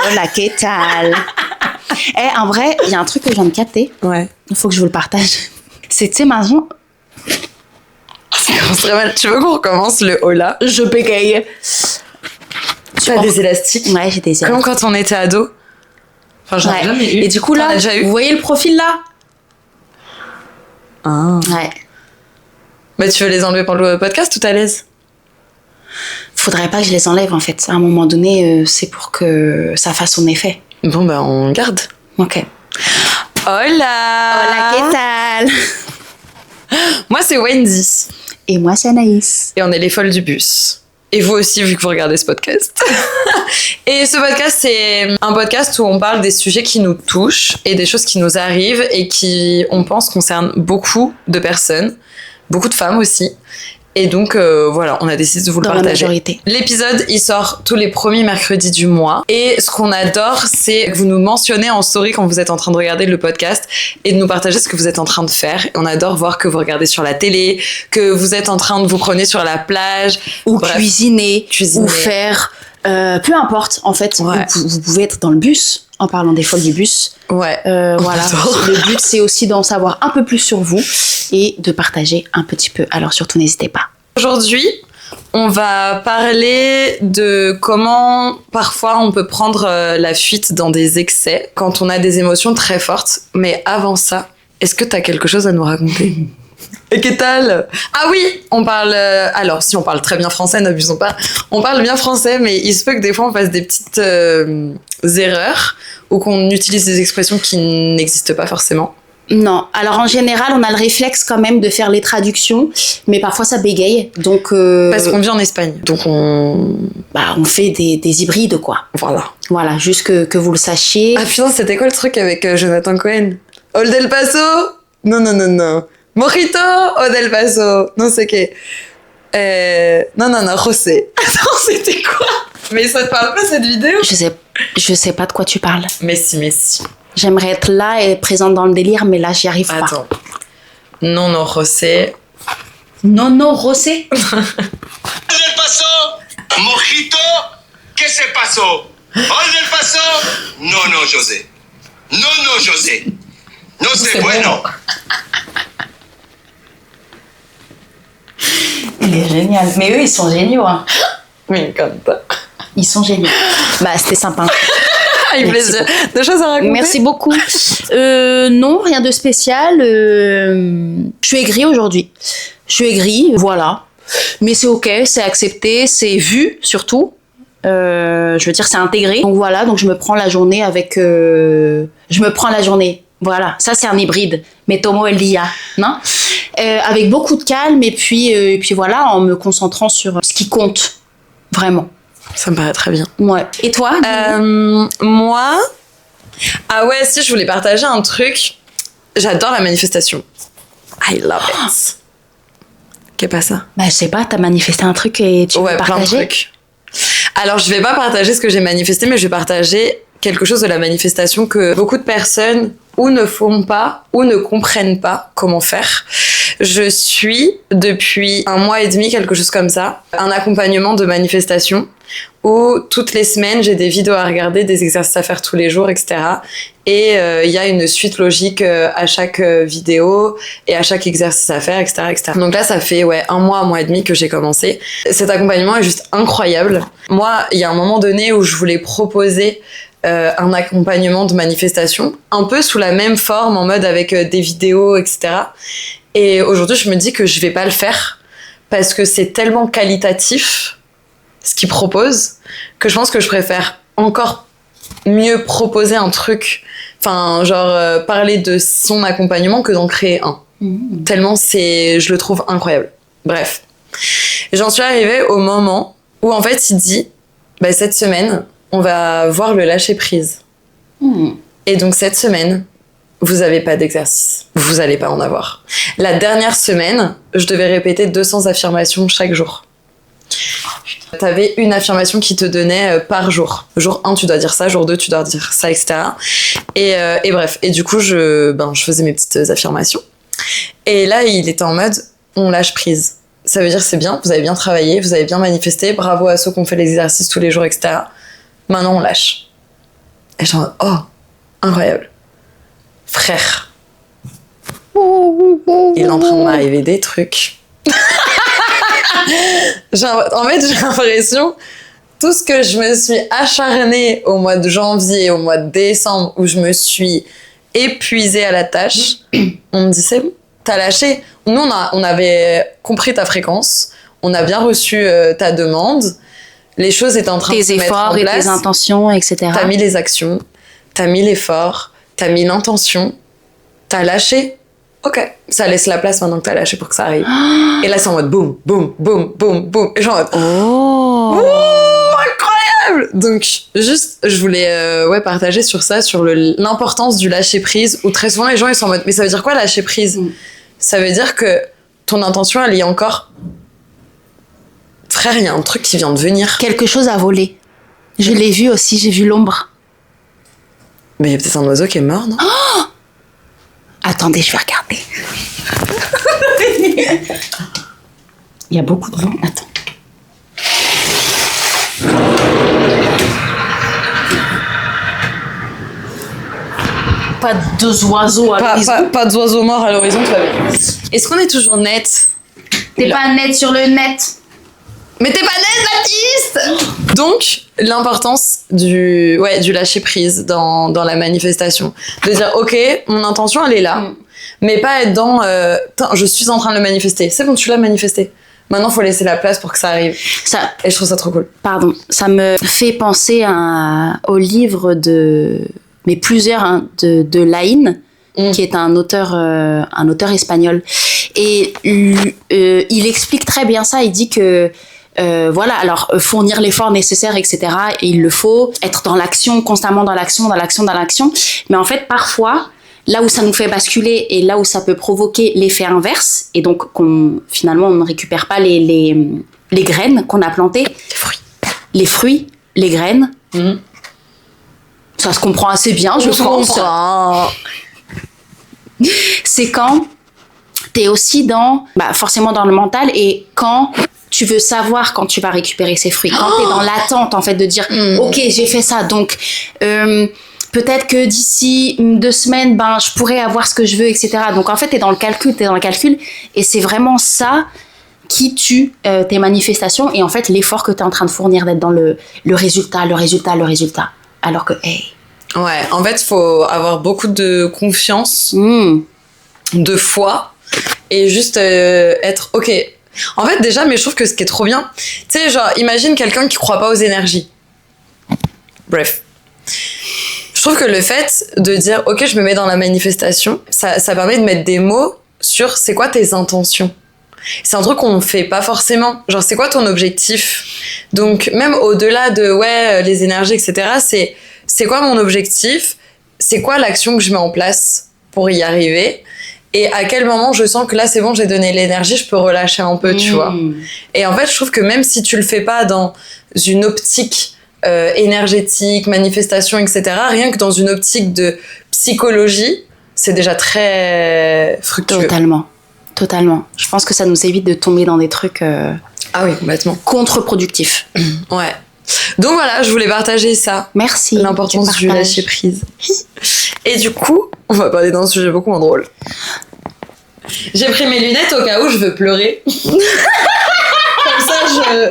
Hola, ¿qué tal? En vrai, il y a un truc que je viens de capter. Ouais. Il faut que je vous le partage. C'est, tu sais, maintenant, Ça commence très mal. Tu veux qu'on recommence le hola? je bégaye. Tu as des élastiques? Ouais, j'ai des élastiques. Comme quand on était ado. Enfin, j'en ai jamais eu. Et du coup, T'en là, as déjà eu? vous voyez le profil là? Ah. Ouais. Mais tu veux les enlever pour le podcast ou t'es à l'aise? Faudrait pas que je les enlève en fait. À un moment donné, c'est pour que ça fasse son effet. Bon, bah, on garde. Ok. Hola! Hola, ¿qué tal? Moi, c'est Wendy. Et moi, c'est Anaïs. Et on est les folles du bus. Et vous aussi, vu que vous regardez ce podcast. Et ce podcast, c'est un podcast où on parle des sujets qui nous touchent et des choses qui nous arrivent et qui, on pense, concernent beaucoup de personnes, beaucoup de femmes aussi. Et donc, voilà, on a décidé de vous le Dans la partager. majorité. L'épisode, il sort tous les premiers mercredis du mois. Et ce qu'on adore, c'est que vous nous mentionnez en story quand vous êtes en train de regarder le podcast et de nous partager ce que vous êtes en train de faire. Et on adore voir que vous regardez sur la télé, que vous êtes en train de vous promener sur la plage. Ou Bref, cuisiner, cuisiner. ou faire... peu importe, en fait. Ouais. Vous pouvez être dans le bus, en parlant des folles du bus. Ouais. Voilà. adore. Le but, c'est aussi d'en savoir un peu plus sur vous et de partager un petit peu. Alors surtout, n'hésitez pas. Aujourd'hui, on va parler de comment parfois on peut prendre la fuite dans des excès quand on a des émotions très fortes. Mais avant ça, est-ce que tu as quelque chose à nous raconter? Et qu'est-ce tal? Ah oui, on parle... alors, si on parle très bien français, n'abusons pas. On parle bien français, mais il se peut que des fois on fasse des petites erreurs ou qu'on utilise des expressions qui n'existent pas forcément. Non. Alors en général, on a le réflexe quand même de faire les traductions, mais parfois ça bégaye. Donc, Parce qu'on vit en Espagne, donc on... on fait des hybrides, quoi. Voilà. Voilà, juste que vous le sachiez. Ah putain, c'était quoi le truc avec Jonathan Cohen? Old El Paso? Non. Mojito o del Paso? Non, c'est que... Non, José. Attends, c'était quoi? Mais ça te parle pas cette vidéo? Je sais pas de quoi tu parles. Mais si. J'aimerais être là et présente dans le délire, mais là, j'y arrive pas. Attends. Non, José. Non, Rosé. del Paso, mojito, ¿qué se pasó? Hoy del Paso, no, José. No, José. No sé, bueno. Il est génial. Mais eux, ils sont géniaux. Hein. Mais comme ça. Ils sont géniaux. Bah, c'était sympa. Il me laisse deux choses à raconter. Merci beaucoup. Non, rien de spécial. Je suis aigrie aujourd'hui. Je suis aigrie, voilà. Mais c'est ok, c'est accepté, c'est vu surtout. Je veux dire, c'est intégré. Donc voilà, donc je me prends la journée avec... Voilà, ça c'est un hybride. Mais Tomo el día, non? Avec beaucoup de calme et puis voilà, en me concentrant sur ce qui compte. Vraiment. Ça me paraît très bien. Ouais. Et toi? Moi... Ah ouais, si, je voulais partager un truc. J'adore la manifestation. I love it. Qu'est pas ça? Bah, je sais pas, t'as manifesté un truc et tu veux Ouais, plein de partager? trucs. Alors, je vais pas partager ce que j'ai manifesté, mais je vais partager quelque chose de la manifestation que beaucoup de personnes ou ne font pas ou ne comprennent pas comment faire. Je suis, depuis 1 mois et demi, quelque chose comme ça, un accompagnement de manifestation où toutes les semaines, j'ai des vidéos à regarder, des exercices à faire tous les jours, etc. Et il y a une suite logique à chaque vidéo et à chaque exercice à faire, etc. Donc là, ça fait 1 mois et demi que j'ai commencé. Cet accompagnement est juste incroyable. Moi, il y a un moment donné où je voulais proposer un accompagnement de manifestation, un peu sous la même forme, en mode avec des vidéos, etc. Et aujourd'hui, je me dis que je vais pas le faire parce que c'est tellement qualitatif ce qu'il propose que je pense que je préfère encore mieux proposer un truc, enfin genre parler de son accompagnement que d'en créer un. Tellement je le trouve incroyable. Bref, j'en suis arrivée au moment où en fait il dit cette semaine on va voir le lâcher prise. Et donc cette semaine vous avez pas d'exercice, vous allez pas en avoir. La dernière semaine je devais répéter 200 affirmations chaque jour. T'avais une affirmation qui te donnait par jour. Jour 1, tu dois dire ça. Jour 2, tu dois dire ça, etc. Et bref. Et du coup, je faisais mes petites affirmations. Et là, il était en mode, on lâche prise. Ça veut dire c'est bien, vous avez bien travaillé, vous avez bien manifesté. Bravo à ceux qui ont fait les exercices tous les jours, etc. Maintenant, on lâche. Et genre, oh, incroyable. Frère. Il est en train de m'arriver des trucs. En fait, j'ai l'impression, tout ce que je me suis acharnée au mois de janvier, au mois de décembre, où je me suis épuisée à la tâche, on me dit, c'est bon, t'as lâché. Nous, on avait compris ta fréquence, on a bien reçu ta demande, les choses étaient en train de se mettre en place. Tes efforts et tes intentions, etc. T'as mis les actions, t'as mis l'effort, t'as mis l'intention, t'as lâché. Ok, ça laisse la place maintenant que t'as lâché pour que ça arrive. Et là, c'est en mode boum, boum, boum, boum, boum. Et genre en mode incroyable. Donc, juste, je voulais partager sur ça, sur l'importance du lâcher prise, où très souvent les gens ils sont en mode, mais ça veut dire quoi lâcher prise? Ça veut dire que ton intention, elle y est encore. Frère, il y a un truc qui vient de venir. Quelque chose a volé. Je l'ai vu aussi, j'ai vu l'ombre. Mais il y a peut-être un oiseau qui est mort, non? Oh, attendez, je vais regarder. Il y a beaucoup de vent. Attends. Pas deux oiseaux à l'horizon. Pas d'oiseaux morts à l'horizon, tout va bien. Est-ce qu'on est toujours net? T'es pas net sur le net. Mais t'es pas net, Baptiste! Donc, l'importance du lâcher prise dans la manifestation. De dire, ok, mon intention, elle est là. Mais pas être dans, je suis en train de le manifester. C'est bon, tu l'as manifesté. Maintenant, il faut laisser la place pour que ça arrive. Et je trouve ça trop cool. Pardon, ça me fait penser au livre mais plusieurs, hein, de Laïn, qui est un auteur espagnol. Et il explique très bien ça. Il dit que voilà, alors fournir l'effort nécessaire, etc. Et il le faut, être dans l'action, constamment dans l'action. Mais en fait, parfois, là où ça nous fait basculer et là où ça peut provoquer l'effet inverse, et donc finalement on ne récupère pas les graines qu'on a plantées, les fruits, les graines. Ça se comprend assez bien, je pense. C'est quand t'es aussi forcément dans le mental, et quand tu veux savoir quand tu vas récupérer ces fruits, quand t'es dans l'attente en fait de dire ok, j'ai fait ça, donc peut-être que d'ici 2 semaines je pourrais avoir ce que je veux, etc. Donc en fait t'es dans le calcul, et c'est vraiment ça qui tue tes manifestations, et en fait l'effort que t'es en train de fournir, d'être dans le résultat, alors que ouais, en fait faut avoir beaucoup de confiance, de foi, et juste être ok. En fait, déjà, mais je trouve que ce qui est trop bien, tu sais, genre, imagine quelqu'un qui croit pas aux énergies. Bref. Je trouve que le fait de dire, ok, je me mets dans la manifestation, ça permet de mettre des mots sur c'est quoi tes intentions. C'est un truc qu'on fait pas forcément. Genre, c'est quoi ton objectif? Donc, même au-delà de, les énergies, etc., c'est quoi mon objectif? C'est quoi l'action que je mets en place pour y arriver? Et à quel moment je sens que là, c'est bon, j'ai donné l'énergie, je peux relâcher un peu, tu vois. Et en fait, je trouve que même si tu le fais pas dans une optique énergétique, manifestation, etc., rien que dans une optique de psychologie, c'est déjà très fructueux. Totalement. Je pense que ça nous évite de tomber dans des trucs ah oui, complètement contre-productifs. Ouais. Donc voilà, je voulais partager ça. Merci. L'importance du lâcher prise. Et du coup, on va parler d'un sujet beaucoup moins drôle. J'ai pris mes lunettes au cas où je veux pleurer. Comme ça,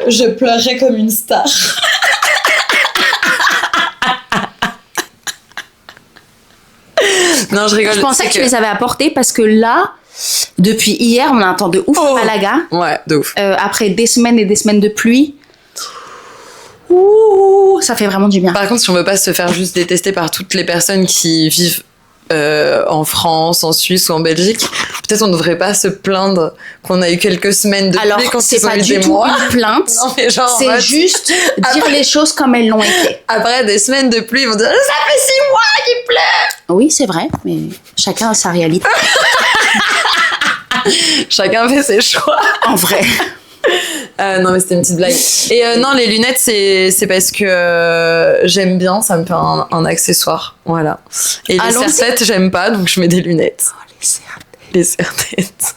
je pleurerai comme une star. Non, je rigole. Je pensais que tu les avais apportés parce que là, depuis hier, on a un temps de ouf à Malaga. Ouais, de ouf. Après des semaines et des semaines de pluie. Ça fait vraiment du bien. Par contre, si on veut pas se faire juste détester par toutes les personnes qui vivent en France, en Suisse ou en Belgique, peut-être on ne devrait pas se plaindre qu'on a eu quelques semaines de pluie. Alors, quand c'est pas du tout une plainte. Non, mais genre, c'est juste dire les choses comme elles l'ont été. Après des semaines de pluie, ils vont dire « Ça fait 6 mois qu'il pleut !» Oui, c'est vrai, mais chacun a sa réalité. Chacun fait ses choix. En vrai. Non, mais c'était une petite blague. Et non, les lunettes, c'est parce que j'aime bien, ça me fait un accessoire. Voilà. Et les serre-têtes, j'aime pas, donc je mets des lunettes. Oh, les serre-têtes. Les serre-têtes.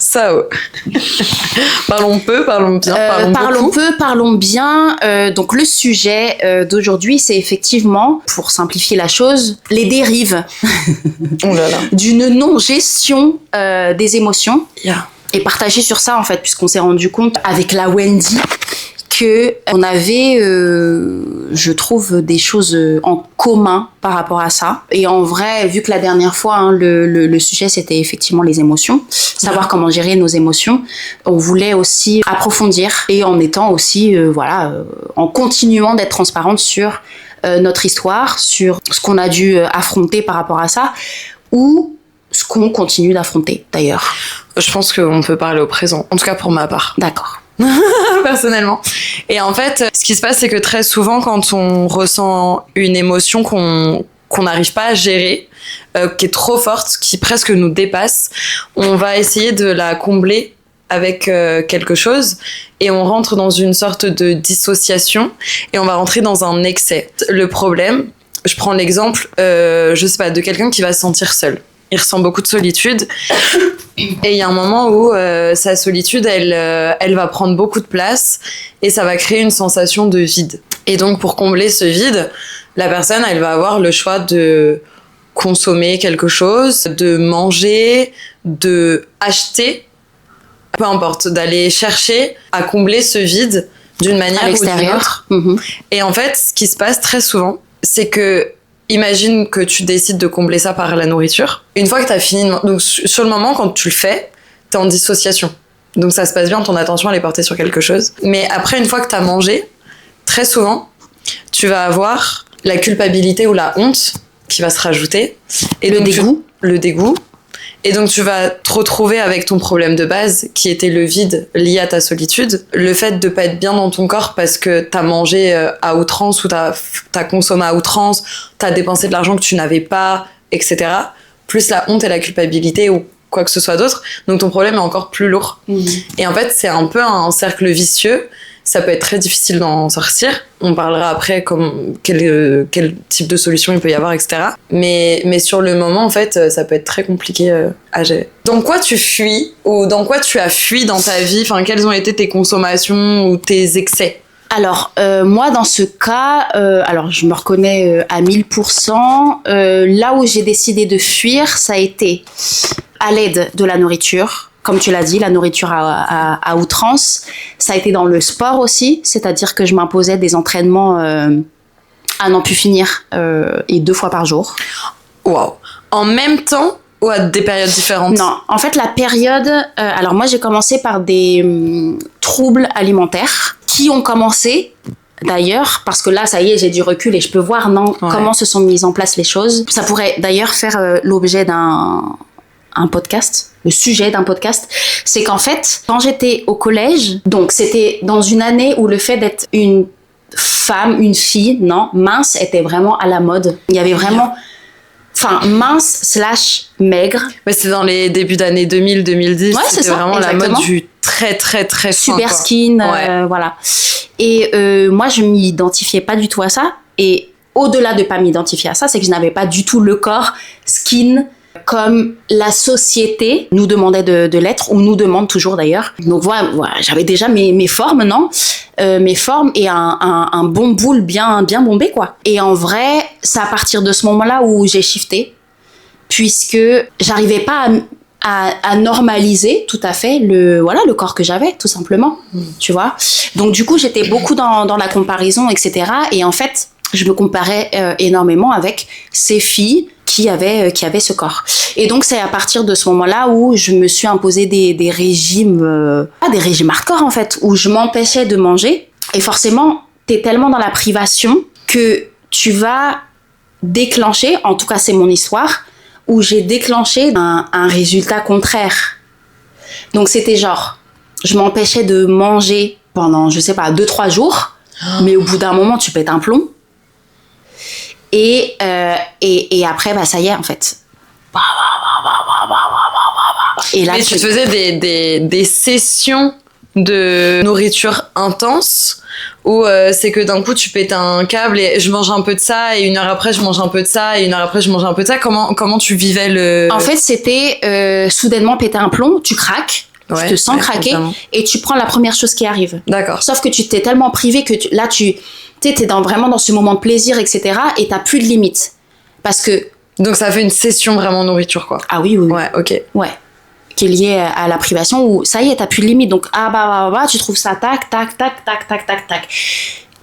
Ça, parlons peu, parlons bien, parlons peu, parlons bien. Donc le sujet d'aujourd'hui, c'est effectivement, pour simplifier la chose, les dérives d'une non-gestion des émotions. Et partager sur ça, en fait, puisqu'on s'est rendu compte avec la Wendy qu'on avait, je trouve, des choses en commun par rapport à ça. Et en vrai, vu que la dernière fois, hein, le sujet, c'était effectivement les émotions, savoir comment gérer nos émotions, on voulait aussi approfondir et en étant aussi, en continuant d'être transparente sur notre histoire, sur ce qu'on a dû affronter par rapport à ça, ou ce qu'on continue d'affronter, d'ailleurs. Je pense qu'on peut parler au présent, en tout cas pour ma part. D'accord. Personnellement. Et en fait, ce qui se passe, c'est que très souvent, quand on ressent une émotion qu'on n'arrive pas à gérer, qui est trop forte, qui presque nous dépasse, on va essayer de la combler avec quelque chose et on rentre dans une sorte de dissociation et on va rentrer dans un excès. Le problème, je prends l'exemple, je sais pas, de quelqu'un qui va se sentir seul. Il ressent beaucoup de solitude et il y a un moment où sa solitude, elle va prendre beaucoup de place et ça va créer une sensation de vide. Et donc pour combler ce vide, la personne, elle va avoir le choix de consommer quelque chose, de manger, de acheter, peu importe, d'aller chercher à combler ce vide d'une manière ou d'une autre. Et en fait, ce qui se passe très souvent, c'est que imagine que tu décides de combler ça par la nourriture. Une fois que tu as fini, donc sur le moment, quand tu le fais, tu es en dissociation. Donc ça se passe bien, ton attention elle est portée sur quelque chose. Mais après, une fois que tu as mangé, très souvent, tu vas avoir la culpabilité ou la honte qui va se rajouter. Et le dégoût. Le dégoût. Et donc tu vas te retrouver avec ton problème de base qui était le vide lié à ta solitude, le fait de pas être bien dans ton corps parce que t'as mangé à outrance ou t'as consommé à outrance, t'as dépensé de l'argent que tu n'avais pas, etc. Plus la honte et la culpabilité ou quoi que ce soit d'autre. Donc ton problème est encore plus lourd. Et en fait c'est un peu un cercle vicieux. Ça peut être très difficile d'en sortir. On parlera après quel type de solution il peut y avoir, etc. Mais sur le moment, en fait, ça peut être très compliqué à gérer. Dans quoi tu fuis ou dans quoi tu as fui dans ta vie? Enfin, quelles ont été tes consommations ou tes excès? Alors, moi, dans ce cas, alors je me reconnais à 1000%. Là où j'ai décidé de fuir, ça a été à l'aide de la nourriture. Comme tu l'as dit, la nourriture à outrance. Ça a été dans le sport aussi, c'est-à-dire que je m'imposais des entraînements à n'en plus finir et 2 fois par jour. Waouh! En même temps ou à des périodes différentes? Non, en fait la période... alors moi j'ai commencé par des troubles alimentaires qui ont commencé... D'ailleurs, parce que là, ça y est, j'ai du recul et je peux voir comment se sont mises en place les choses. Ça pourrait d'ailleurs faire l'objet d'un podcast, le sujet d'un podcast, c'est qu'en fait, quand j'étais au collège, donc c'était dans une année où le fait d'être une femme, une fille, mince, était vraiment à la mode. Il y avait vraiment... Enfin, mince / maigre. Ouais, c'est dans les débuts d'année 2000-2010. Ouais, c'était vraiment exactement. la mode du très, très, très fin. Super skin, voilà. Et moi, je m'identifiais pas du tout à ça. Et au-delà de pas m'identifier à ça, c'est que je n'avais pas du tout le corps skin comme la société nous demandait de l'être, ou nous demande toujours d'ailleurs. Donc voilà, j'avais déjà mes formes, mes formes et un bon boule bien bien bombé, quoi. Et en vrai, c'est à partir de ce moment-là où j'ai shifté, puisque j'arrivais pas à normaliser tout à fait le corps que j'avais, tout simplement, tu vois. Donc du coup, j'étais beaucoup dans la comparaison, etc. Et en fait, je me comparais énormément avec ces filles qui avaient ce corps. Et donc c'est à partir de ce moment-là où je me suis imposé des régimes, des régimes hardcore en fait, où je m'empêchais de manger. Et forcément, t'es tellement dans la privation que tu vas déclencher, en tout cas c'est mon histoire, où j'ai déclenché un résultat contraire. Donc c'était genre, je m'empêchais de manger pendant, je sais pas, 2-3 jours, mais au bout d'un moment, tu pètes un plomb. Et après, ça y est, en fait. Et là, mais tu faisais des sessions de nourriture intense où c'est que d'un coup tu pètes un câble et je mange un peu de ça et 1 heure après je mange un peu de ça et 1 heure après je mange un peu de ça. Comment tu vivais le... En fait, c'était soudainement péter un plomb, tu craques. tu te sens craquer totalement. et tu prends la première chose qui arrive. D'accord. Sauf que tu t'es tellement privé que là, tu t'es vraiment dans ce moment de plaisir, etc. et t'as plus de limites. Parce que... Donc ça fait une session vraiment nourriture, quoi. Ah oui, oui, oui. Ouais, ok. Ouais. Qui est liée à la privation où ça y est, t'as plus de limites. Donc, tu trouves ça, tac, tac, tac, tac, tac, tac, tac.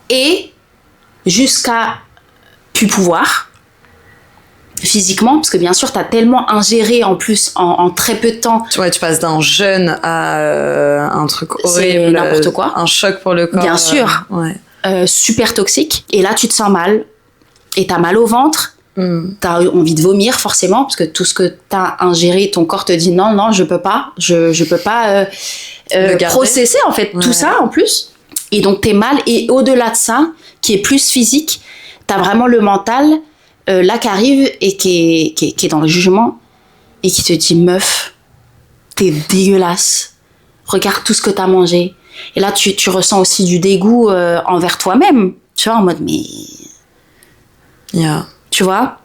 Et jusqu'à plus pouvoir, physiquement, parce que bien sûr, t'as tellement ingéré en plus en très peu de temps. Ouais, tu passes d'un jeûne à un truc C'est horrible. n'importe quoi. Un choc pour le corps. Bien sûr. Ouais. Super toxique. Et là, tu te sens mal. Et t'as mal au ventre. T'as envie de vomir forcément parce que tout ce que t'as ingéré, ton corps te dit non, je peux pas, je peux pas processer en fait tout ça en plus. Et donc t'es mal et au-delà de ça, qui est plus physique, t'as vraiment le mental là qui arrive et qui est dans le jugement et qui te dit meuf, t'es dégueulasse, regarde tout ce que t'as mangé. Et là tu ressens aussi du dégoût envers toi-même, tu vois, en mode mais tu vois,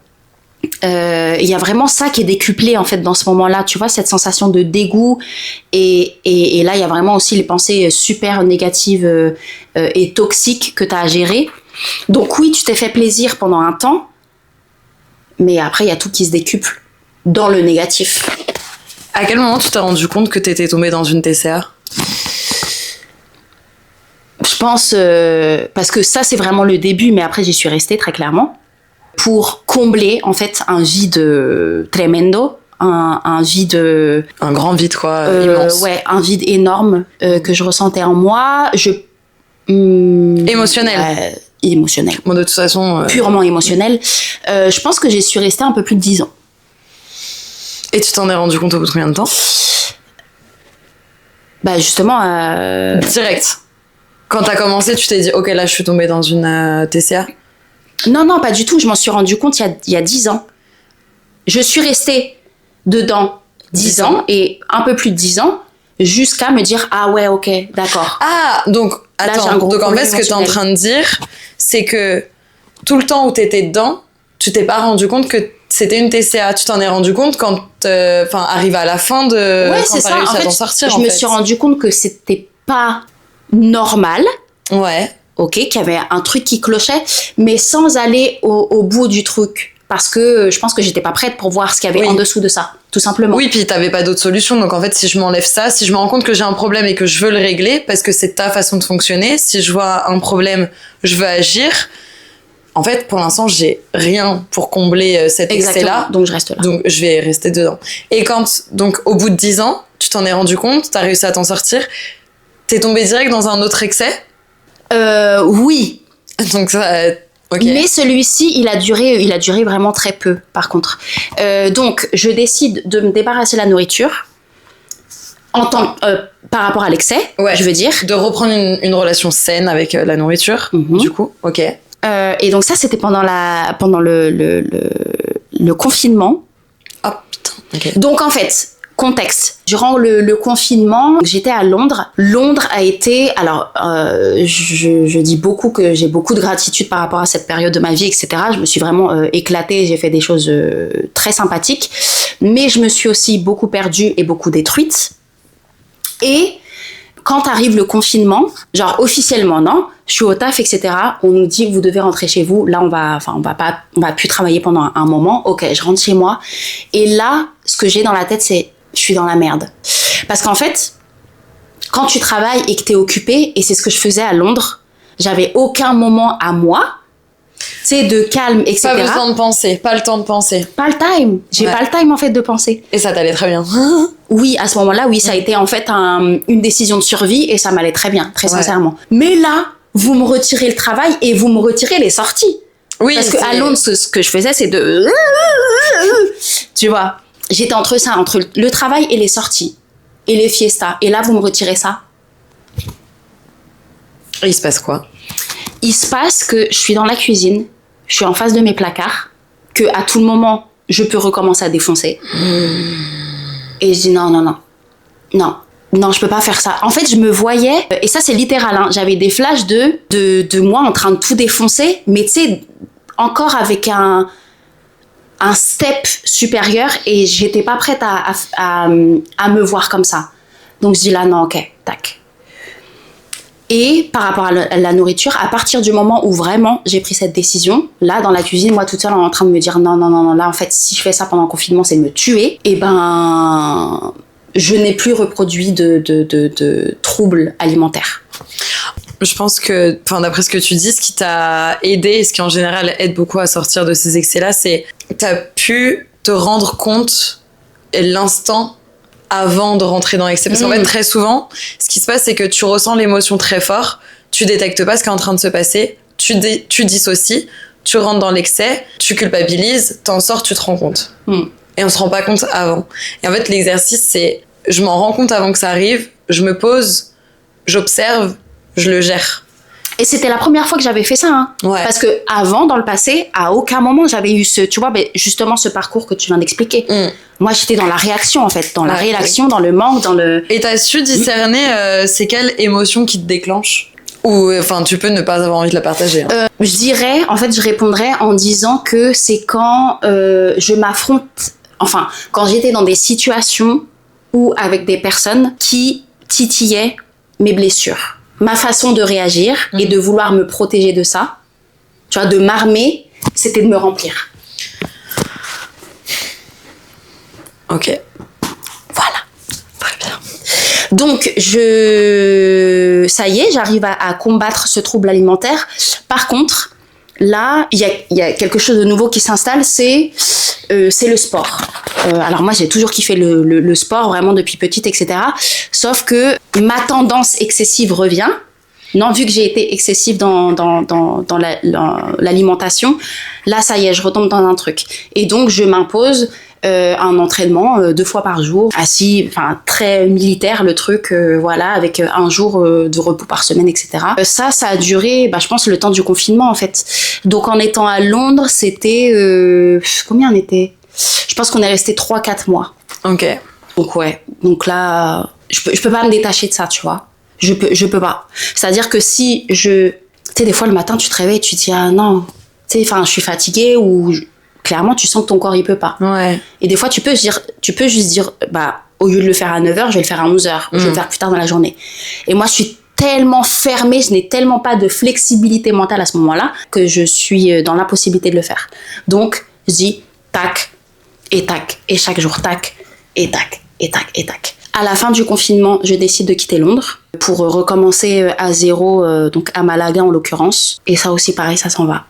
il y a vraiment ça qui est décuplé en fait dans ce moment-là, tu vois, cette sensation de dégoût et là il y a vraiment aussi les pensées super négatives et toxiques que tu as à gérer. Donc oui, tu t'es fait plaisir pendant un temps, mais après il y a tout qui se décuple dans le négatif. À quel moment tu t'es rendu compte que t'étais tombée dans une TCA ? Je pense, parce que ça c'est vraiment le début, mais après j'y suis restée très clairement. Pour combler en fait un vide tremendo, un vide... Un grand vide quoi, immense. Ouais, un vide énorme que je ressentais en moi. Émotionnel. Émotionnel. Bon, de toute façon... Purement émotionnel. Je pense que j'y suis restée un peu plus de 10 ans. Et tu t'en es rendu compte au bout de combien de temps ? Bah justement... Direct. Quand t'as commencé, tu t'es dit, ok, là je suis tombée dans une TCA ? Non, pas du tout. Je m'en suis rendu compte il y a 10 ans. Je suis restée dedans 10 ans et un peu plus de 10 ans jusqu'à me dire ah ouais, ok, d'accord. Ah, donc, attends. Donc en fait, ce que t'es en train de dire, c'est que tout le temps où t'étais dedans, tu t'es pas rendu compte que c'était une TCA. Tu t'en es rendu compte quand, arrive à la fin de... Ouais, quand c'est t'as ça. réussi En à fait, t'en sortir, je me suis rendu compte que c'était pas normal. Ouais. Ok, qu'il y avait un truc qui clochait, mais sans aller au bout du truc. Parce que je pense que j'étais pas prête pour voir ce qu'il y avait en dessous de ça, tout simplement. Oui, puis t'avais pas d'autre solution. Donc en fait, si je m'enlève ça, si je me rends compte que j'ai un problème et que je veux le régler, parce que c'est ta façon de fonctionner, si je vois un problème, je veux agir. En fait, pour l'instant, j'ai rien pour combler cet excès-là. Donc je reste là. Donc je vais rester dedans. Et donc au bout de 10 ans, tu t'en es rendu compte, t'as réussi à t'en sortir, t'es tombé direct dans un autre excès ? Oui. Donc ça, ok. Mais celui-ci, il a duré vraiment très peu, par contre. Donc, je décide de me débarrasser de la nourriture par rapport à l'excès, je veux dire. De reprendre une relation saine avec la nourriture, du coup. Ok. Et donc ça, c'était pendant le confinement. Oh putain. Ok. Donc en fait, contexte. Durant le confinement, j'étais à Londres. Londres a été... Alors, je dis beaucoup que j'ai beaucoup de gratitude par rapport à cette période de ma vie, etc. Je me suis vraiment éclatée, j'ai fait des choses très sympathiques. Mais je me suis aussi beaucoup perdue et beaucoup détruite. Et quand arrive le confinement, genre officiellement, non, je suis au taf, etc. On nous dit, vous devez rentrer chez vous. Là, on va plus travailler pendant un moment. Ok, je rentre chez moi. Et là, ce que j'ai dans la tête, c'est je suis dans la merde. Parce qu'en fait, quand tu travailles et que t'es occupé, et c'est ce que je faisais à Londres, j'avais aucun moment à moi, tu sais, de calme, etc. Pas besoin de penser, pas le temps de penser. Pas le time. J'ai pas le time, en fait, de penser. Et ça t'allait très bien. Oui, à ce moment-là, oui, ça a été en fait une décision de survie et ça m'allait très bien, très sincèrement. Mais là, vous me retirez le travail et vous me retirez les sorties. Oui. Parce qu'à Londres, ce que je faisais, c'est de... Tu vois, j'étais entre ça, entre le travail et les sorties. Et les fiestas. Et là, vous me retirez ça. Et il se passe quoi ? Il se passe que je suis dans la cuisine, je suis en face de mes placards, que à tout moment, je peux recommencer à défoncer. Et je dis non, je peux pas faire ça. En fait, je me voyais, et ça c'est littéral, hein, j'avais des flashs de moi en train de tout défoncer, mais tu sais, encore avec un step supérieur, et j'étais pas prête à me voir comme ça. Donc je dis là, non, ok, tac. Et par rapport à la nourriture, à partir du moment où vraiment j'ai pris cette décision, là dans la cuisine, moi toute seule en train de me dire non, là en fait si je fais ça pendant le confinement c'est me tuer, et ben je n'ai plus reproduit de troubles alimentaires. Je pense que, d'après ce que tu dis, ce qui t'a aidé et ce qui en général aide beaucoup à sortir de ces excès-là, c'est que t'as pu te rendre compte l'instant avant de rentrer dans l'excès. Parce qu'en fait, très souvent, ce qui se passe, c'est que tu ressens l'émotion très fort, tu détectes pas ce qui est en train de se passer, tu dissocies, tu rentres dans l'excès, tu culpabilises, t'en sors, tu te rends compte. Et on se rend pas compte avant. Et en fait, l'exercice, c'est, je m'en rends compte avant que ça arrive, je me pose, j'observe, je le gère. Et c'était la première fois que j'avais fait ça, hein. Ouais. Parce que avant, dans le passé, à aucun moment j'avais eu justement ce parcours que tu viens d'expliquer. Moi, j'étais dans la réaction, en fait, dans la réaction, dans le manque, dans le... Et t'as su discerner c'est quelle émotion qui te déclenche? Ou, tu peux ne pas avoir envie de la partager. Hein. Je dirais, en fait, je répondrais en disant que c'est quand je m'affronte... Enfin, quand j'étais dans des situations ou avec des personnes qui titillaient mes blessures. Ma façon de réagir et de vouloir me protéger de ça, tu vois, de m'armer, c'était de me remplir. Ok. Voilà. Très bien. Donc, ça y est, j'arrive à combattre ce trouble alimentaire. Par contre, là, il y a quelque chose de nouveau qui s'installe, c'est le sport. Alors moi, j'ai toujours kiffé le sport, vraiment depuis petite, etc. Sauf que ma tendance excessive revient. Non, vu que j'ai été excessive dans l'alimentation, là, ça y est, je retombe dans un truc. Et donc, je m'impose un entraînement 2 fois par jour, assis, très militaire le truc, avec un jour de repos par semaine, etc. Ça a duré, je pense, le temps du confinement, en fait. Donc, en étant à Londres, c'était... combien on était ? Je pense qu'on est resté 3-4 mois. Ok. Donc, ouais. Donc là, je peux pas me détacher de ça, tu vois. Je peux pas. C'est-à-dire que si tu sais, des fois, le matin, tu te réveilles et tu te dis, ah non, tu sais, je suis fatiguée ou... Clairement, tu sens que ton corps, il peut pas. Ouais. Et des fois, tu peux juste dire, au lieu de le faire à 9h, je vais le faire à 11h. Je vais le faire plus tard dans la journée. Et moi, je suis tellement fermée, je n'ai tellement pas de flexibilité mentale à ce moment-là que je suis dans l'impossibilité de le faire. Donc, je dis, tac, et tac, et chaque jour, tac, et tac, et tac, et tac. À la fin du confinement, je décide de quitter Londres pour recommencer à zéro, donc à Malaga en l'occurrence. Et ça aussi, pareil, ça s'en va.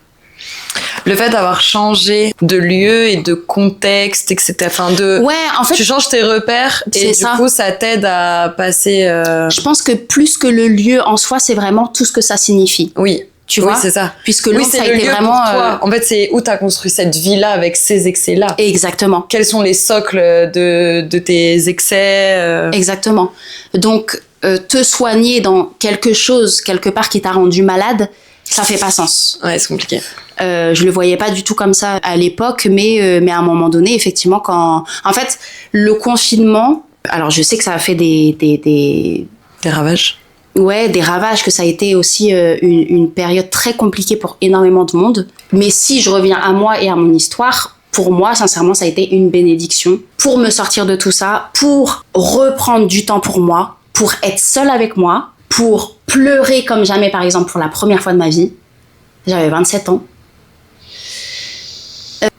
Le fait d'avoir changé de lieu et de contexte, etc. Ouais, en fait, tu changes tes repères et du coup, ça t'aide à passer... Je pense que plus que le lieu en soi, c'est vraiment tout ce que ça signifie. Oui. Tu vois, c'est ça. Puisque Londres, ça a été vraiment... En fait, c'est où t'as construit cette vie-là avec ces excès-là. Exactement. Quels sont les socles de tes excès Exactement. Donc, te soigner dans quelque chose, quelque part, qui t'a rendu malade, ça fait pas sens. Ouais, c'est compliqué. Je le voyais pas du tout comme ça à l'époque, mais à un moment donné, effectivement, en fait, le confinement... Alors, je sais que ça a fait des ravages. Ouais, des ravages, que ça a été aussi une période très compliquée pour énormément de monde. Mais si je reviens à moi et à mon histoire, pour moi, sincèrement, ça a été une bénédiction pour me sortir de tout ça, pour reprendre du temps pour moi, pour être seule avec moi, pour pleurer comme jamais, par exemple, pour la première fois de ma vie. J'avais 27 ans.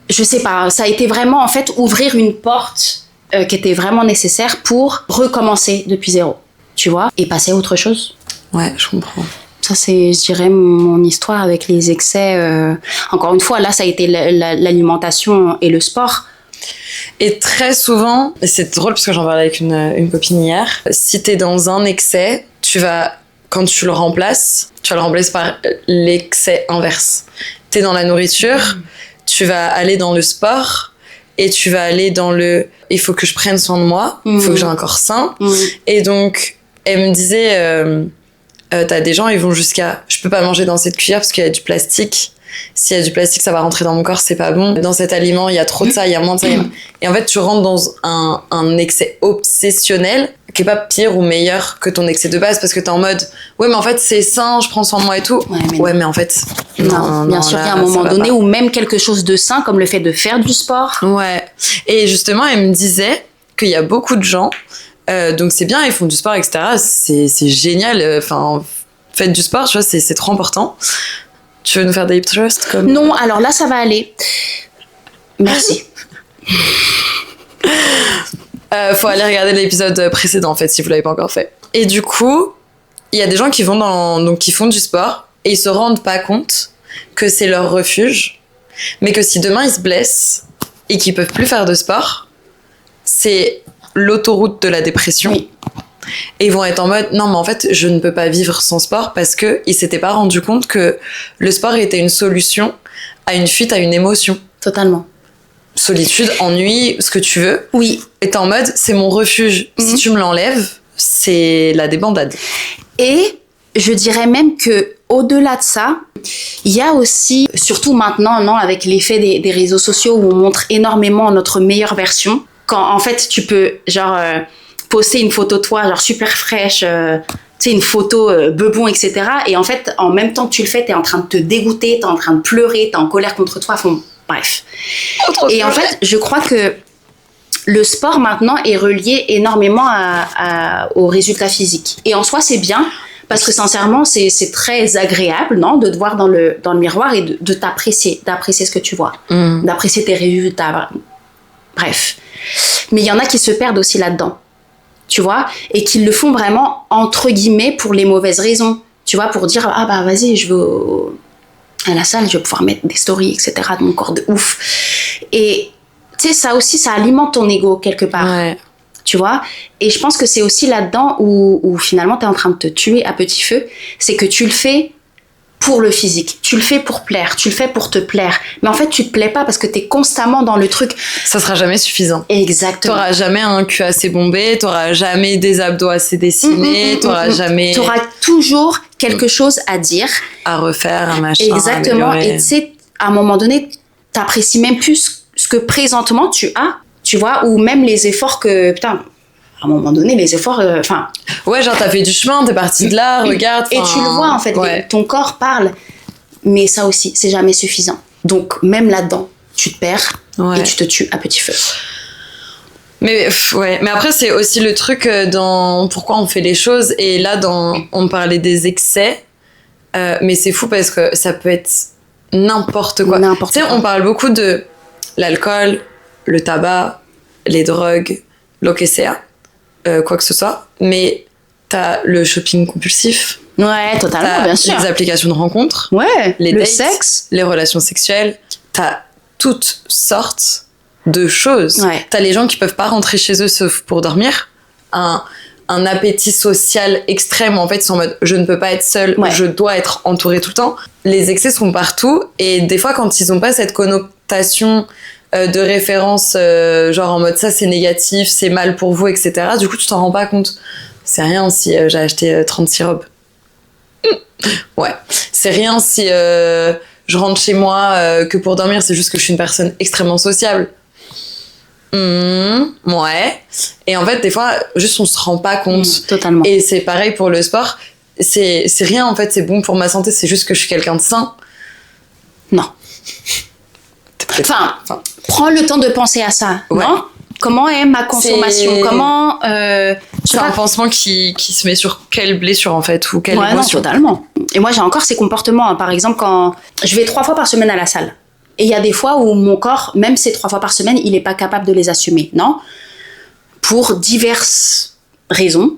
Je sais pas, ça a été vraiment, en fait, ouvrir une porte qui était vraiment nécessaire pour recommencer depuis zéro. Tu vois, et passer à autre chose. Ouais, je comprends. Ça, c'est, je dirais, mon histoire avec les excès. Encore une fois, là, ça a été l'alimentation et le sport. Et très souvent, et c'est drôle parce que j'en parlais avec une copine hier, si t'es dans un excès, quand tu le remplaces par l'excès inverse. T'es dans la nourriture, tu vas aller dans le sport, et tu vas aller dans il faut que je prenne soin de moi, il faut que j'ai un corps sain. Et donc, elle me disait, t'as des gens, ils vont jusqu'à, je peux pas manger dans cette cuillère parce qu'il y a du plastique. S'il y a du plastique, ça va rentrer dans mon corps, c'est pas bon. Dans cet aliment, il y a trop de ça, il y a moins de ça. Et en fait, tu rentres dans un excès obsessionnel qui est pas pire ou meilleur que ton excès de base parce que t'es en mode, ouais, mais en fait, c'est sain, je prends soin de moi et tout. Ouais, mais en fait, non, bien sûr, il y a un moment donné où même quelque chose de sain, comme le fait de faire du sport. Ouais. Et justement, elle me disait qu'il y a beaucoup de gens Donc c'est bien, ils font du sport, etc. C'est génial. Enfin, faites du sport, tu vois, c'est trop important. Tu veux nous faire des hip thrusts comme... Non, alors là, ça va aller. Merci. Faut aller regarder l'épisode précédent, en fait, si vous l'avez pas encore fait. Et du coup, il y a des gens qui qui font du sport et ils se rendent pas compte que c'est leur refuge, mais que si demain ils se blessent et qu'ils peuvent plus faire de sport, c'est l'autoroute de la dépression. Oui. Et ils vont être en mode non mais en fait je ne peux pas vivre sans sport parce que ils s'étaient pas rendu compte que le sport était une solution à une fuite à une émotion. Totalement. Solitude, ennui, ce que tu veux. Oui. Et t'es en mode c'est mon refuge. Si tu me l'enlèves, c'est la débandade. Et je dirais même que au-delà de ça, il y a aussi, surtout maintenant, non, avec l'effet des réseaux sociaux où on montre énormément notre meilleure version, quand en fait tu peux genre poster une photo de toi genre super fraîche, tu sais, une photo bebon, etc. Et en fait, en même temps que tu le fais, t'es en train de te dégoûter, t'es en train de pleurer, t'es en colère contre toi, bref. Et en fait, je crois que le sport maintenant est relié énormément aux résultats physiques. Et en soi, c'est bien. Parce que sincèrement, c'est très agréable, non, de te voir dans le miroir et de t'apprécier, d'apprécier ce que tu vois, d'apprécier tes résultats. Bref. Mais il y en a qui se perdent aussi là-dedans, tu vois, et qui le font vraiment, entre guillemets, pour les mauvaises raisons. Tu vois, pour dire, ah bah vas-y, je vais à la salle, je vais pouvoir mettre des stories, etc., de mon corps de ouf. Et tu sais, ça aussi, ça alimente ton ego quelque part. Ouais. Tu vois, et je pense que c'est aussi là-dedans où finalement t'es en train de te tuer à petit feu, c'est que tu le fais pour le physique, tu le fais pour plaire, tu le fais pour te plaire, mais en fait tu te plais pas parce que t'es constamment dans le truc. Ça sera jamais suffisant. Exactement. T'auras jamais un cul assez bombé, t'auras jamais des abdos assez dessinés, t'auras jamais... T'auras toujours quelque chose à dire. À refaire, un machin. Exactement, améliorer. et tu sais, à un moment donné, t'apprécies même plus ce que présentement tu as. Tu vois, ou même les efforts que... Putain, à un moment donné, les efforts... ouais, genre t'as fait du chemin, t'es parti de là, regarde... Et tu le vois, en fait, ouais. ton corps parle. Mais ça aussi, c'est jamais suffisant. Donc, même là-dedans, tu te perds et tu te tues à petit feu. Mais ouais, mais après, c'est aussi le truc dans pourquoi on fait les choses. Et là, on parlait des excès. Mais c'est fou parce que ça peut être n'importe quoi. Tu sais, on parle beaucoup de l'alcool, le tabac, les drogues, lo que sea, quoi que ce soit. Mais t'as le shopping compulsif. Ouais, totalement, bien sûr. Les applications de rencontres. Ouais, les le dates, sexe. Les relations sexuelles. T'as toutes sortes de choses. Ouais. T'as les gens qui peuvent pas rentrer chez eux sauf pour dormir. Un appétit social extrême. En fait, ils sont en mode je ne peux pas être seule, je dois être entourée tout le temps. Les excès sont partout. Et des fois, quand ils ont pas cette connotation de référence, genre en mode ça c'est négatif, c'est mal pour vous, etc. Du coup, tu t'en rends pas compte. C'est rien si j'ai acheté 36 robes. Ouais. C'est rien si je rentre chez moi que pour dormir, c'est juste que je suis une personne extrêmement sociable. Ouais. Et en fait, des fois, juste on se rend pas compte. Totalement. Et c'est pareil pour le sport. C'est rien, en fait, c'est bon pour ma santé, c'est juste que je suis quelqu'un de sain. Non. Enfin, prends le temps de penser à ça, non ? Comment est ma consommation ? Comment c'est un pansement qui se met sur quelle blessure en fait ou quelle émotion. Non, totalement. Et moi j'ai encore ces comportements. Hein. Par exemple, quand je vais 3 fois par semaine à la salle, et il y a des fois où mon corps, même ces 3 fois par semaine, il est pas capable de les assumer, non ? Pour diverses raisons.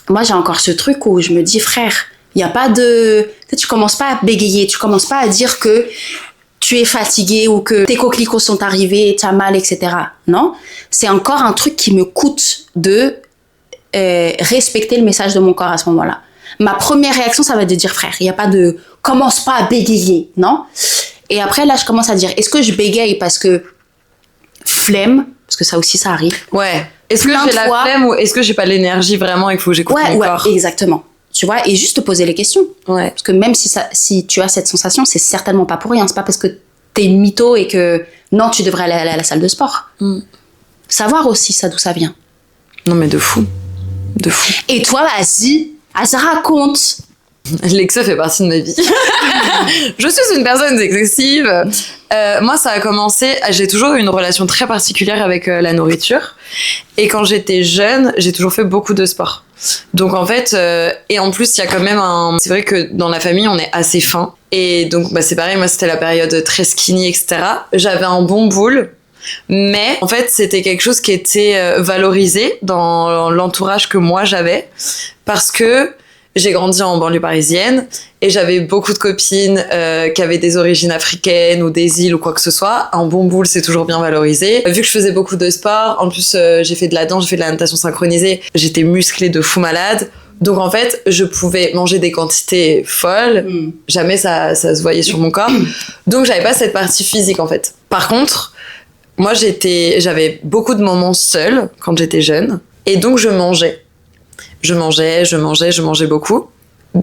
Moi j'ai encore ce truc où je me dis frère, il y a pas de, tu commences pas à bégayer, tu commences pas à dire que tu es fatigué ou que tes coquelicots sont arrivés, tu as mal, etc. Non, c'est encore un truc qui me coûte de respecter le message de mon corps à ce moment-là. Ma première réaction, ça va être de dire, frère, il n'y a pas de... Commence pas à bégayer, non ? Et après, là, je commence à dire, est-ce que je bégaye parce que flemme ? Parce que ça aussi, ça arrive. Ouais. Est-ce que j'ai la flemme ou est-ce que j'ai pas l'énergie vraiment et qu'il faut que j'écoute mon corps ? Ouais, exactement. Tu vois, et juste te poser les questions. Ouais. Parce que même si tu as cette sensation, c'est certainement pas pour rien. C'est pas parce que t'es une mytho et que non, tu devrais aller à la salle de sport. Savoir aussi ça d'où ça vient. Non mais de fou. De fou. Et toi, vas-y raconte. L'excès fait partie de ma vie. Je suis une personne excessive. Moi, ça a commencé... J'ai toujours eu une relation très particulière avec la nourriture. Et quand j'étais jeune, j'ai toujours fait beaucoup de sport. Donc en fait... et en plus, il y a quand même un... C'est vrai que dans la famille, on est assez fin. Et donc, c'est pareil, moi, c'était la période très skinny, etc. J'avais un bon boule. Mais en fait, c'était quelque chose qui était valorisé dans l'entourage que moi j'avais. Parce que j'ai grandi en banlieue parisienne et j'avais beaucoup de copines qui avaient des origines africaines ou des îles ou quoi que ce soit. Un bon boule, c'est toujours bien valorisé. Vu que je faisais beaucoup de sport, en plus j'ai fait de la danse, j'ai fait de la natation synchronisée, j'étais musclée de fou malade. Donc en fait, je pouvais manger des quantités folles. Jamais ça se voyait sur mon corps. Donc j'avais pas cette partie physique en fait. Par contre, moi j'avais beaucoup de moments seule quand j'étais jeune. Et donc je mangeais. Je mangeais beaucoup.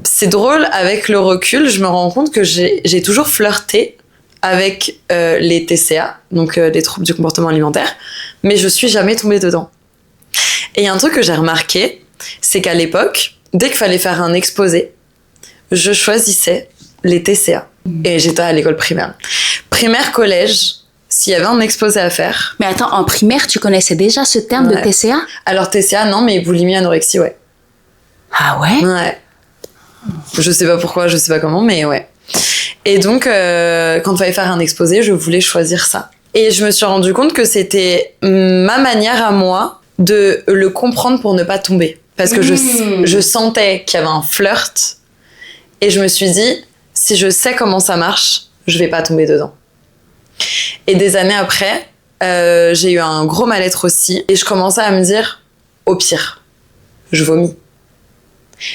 C'est drôle, avec le recul, je me rends compte que j'ai toujours flirté avec les TCA, donc les troubles du comportement alimentaire, mais je suis jamais tombée dedans. Et il y a un truc que j'ai remarqué, c'est qu'à l'époque, dès qu'il fallait faire un exposé, je choisissais les TCA. Et j'étais à l'école primaire. Primaire, collège, s'il y avait un exposé à faire... Mais attends, en primaire, tu connaissais déjà ce terme de TCA? Alors TCA, non, mais boulimie, anorexie, ouais. Ah ouais? Ouais. Je sais pas pourquoi, je sais pas comment, mais ouais. Et donc, quand il fallait faire un exposé, je voulais choisir ça. Et je me suis rendu compte que c'était ma manière à moi de le comprendre pour ne pas tomber. Parce que je sentais qu'il y avait un flirt. Et je me suis dit, si je sais comment ça marche, je vais pas tomber dedans. Et des années après, j'ai eu un gros mal-être aussi. Et je commençais à me dire, au pire, je vomis.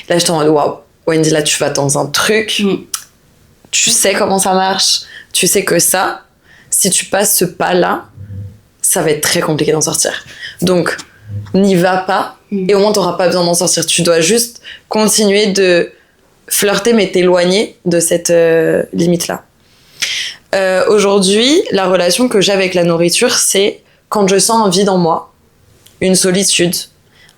Là, j'étais en mode, waouh, Wendy, là, tu vas dans un truc, tu sais comment ça marche, tu sais que ça, si tu passes ce pas-là, ça va être très compliqué d'en sortir. Donc, n'y va pas, et au moins, t'auras pas besoin d'en sortir. Tu dois juste continuer de flirter, mais t'éloigner de cette limite-là. Aujourd'hui, la relation que j'ai avec la nourriture, c'est quand je sens un vide en moi, une solitude,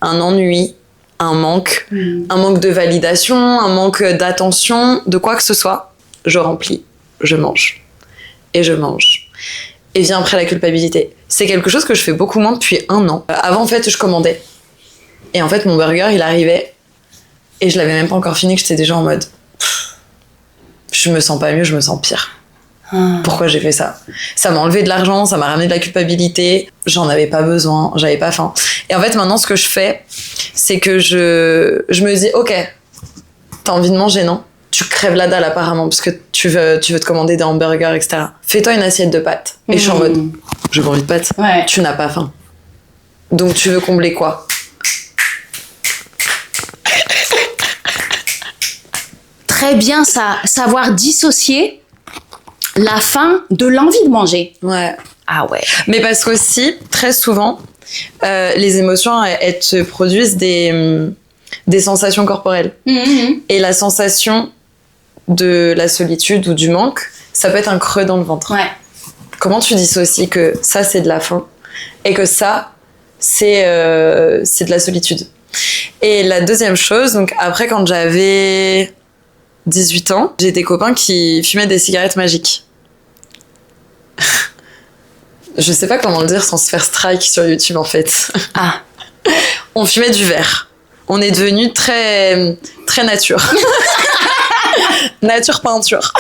un ennui, un manque de validation, un manque d'attention, de quoi que ce soit, je remplis, je mange. Et je mange. Et vient après la culpabilité. C'est quelque chose que je fais beaucoup moins depuis 1 an. Avant, en fait, je commandais. Et en fait, mon burger, il arrivait. Et je l'avais même pas encore fini, que j'étais déjà en mode... je me sens pas mieux, je me sens pire. Pourquoi j'ai fait ça? Ça m'a enlevé de l'argent, ça m'a ramené de la culpabilité. J'en avais pas besoin, j'avais pas faim. Et en fait, maintenant, ce que je fais, c'est que je me dis, ok, t'as envie de manger, non? Tu crèves la dalle apparemment, parce que tu veux te commander des hamburgers, etc. Fais-toi une assiette de pâtes. Et je suis en mode, j'ai pas envie de pâtes. Ouais. Tu n'as pas faim. Donc tu veux combler quoi? Très bien, ça, savoir dissocier la faim de l'envie de manger. Ouais. Ah ouais. Mais parce qu'aussi, très souvent, les émotions, elles te produisent des sensations corporelles. Et la sensation de la solitude ou du manque, ça peut être un creux dans le ventre. Ouais. Comment tu dissocies que ça, c'est de la faim et que ça, c'est de la solitude? Et la deuxième chose, donc après, quand j'avais 18 ans, j'ai des copains qui fumaient des cigarettes magiques. Je sais pas comment le dire sans se faire strike sur YouTube, en fait. Ah. On fumait du verre. On est devenu très, très nature. Nature peinture.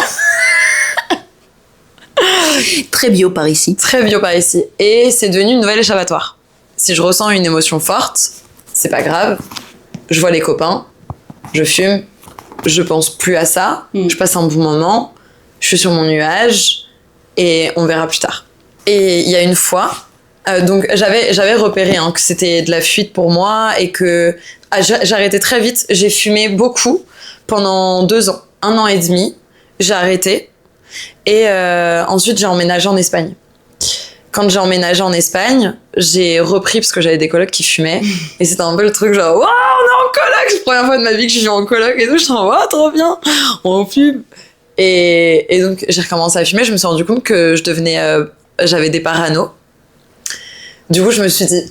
Très bio par ici. Très bio par ici. Et c'est devenu une nouvelle échappatoire. Si je ressens une émotion forte, c'est pas grave. Je vois les copains, je fume, je pense plus à ça, je passe un bon moment, je suis sur mon nuage et on verra plus tard. Et il y a une fois, donc j'avais repéré que c'était de la fuite pour moi et que j'arrêtais très vite. J'ai fumé beaucoup pendant 2 ans, 1 an et demi. J'ai arrêté et ensuite j'ai emménagé en Espagne. Quand j'ai emménagé en Espagne, j'ai repris parce que j'avais des colocs qui fumaient. Et c'était un peu le truc genre, waouh, on est en coloc! C'est la première fois de ma vie que je suis en coloc et tout. Je suis en waouh, trop bien! On fume! Et donc, j'ai recommencé à fumer. Je me suis rendu compte que j'avais des paranos. Du coup, je me suis dit,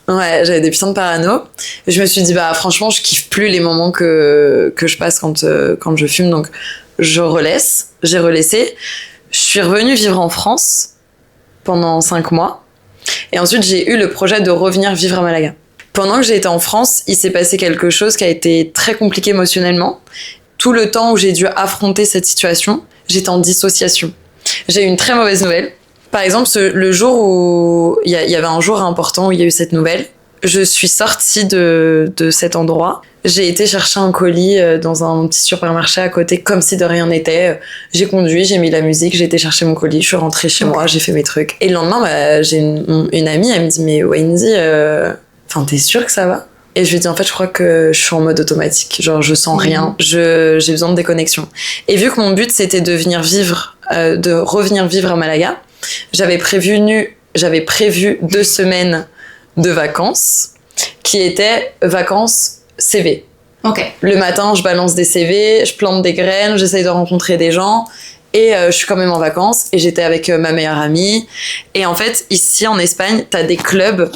Ouais, j'avais des putains de parano. Je me suis dit, bah, franchement, je kiffe plus les moments que je passe quand je fume, donc je relaisse. J'ai relaissé. Je suis revenue vivre en France pendant 5 mois. Et ensuite, j'ai eu le projet de revenir vivre à Malaga. Pendant que j'ai été en France, il s'est passé quelque chose qui a été très compliqué émotionnellement. Tout le temps où j'ai dû affronter cette situation, j'étais en dissociation. J'ai eu une très mauvaise nouvelle. Par exemple, le jour où il y avait un jour important où il y a eu cette nouvelle, je suis sortie de cet endroit. J'ai été chercher un colis dans un petit supermarché à côté, comme si de rien n'était. J'ai conduit, j'ai mis la musique, j'ai été chercher mon colis, je suis rentrée chez moi, j'ai fait mes trucs. Et le lendemain, bah, j'ai une amie, elle me dit, mais Wendy, t'es sûre que ça va? Et je lui dis, en fait, je crois que je suis en mode automatique. Genre, je sens rien. J'ai besoin de déconnexion. Et vu que mon but, c'était de revenir vivre à Malaga, j'avais prévu 2 semaines de vacances qui étaient vacances CV. Ok. Le matin, je balance des CV, je plante des graines, j'essaye de rencontrer des gens et je suis quand même en vacances et j'étais avec ma meilleure amie. Et en fait, ici en Espagne, t'as des clubs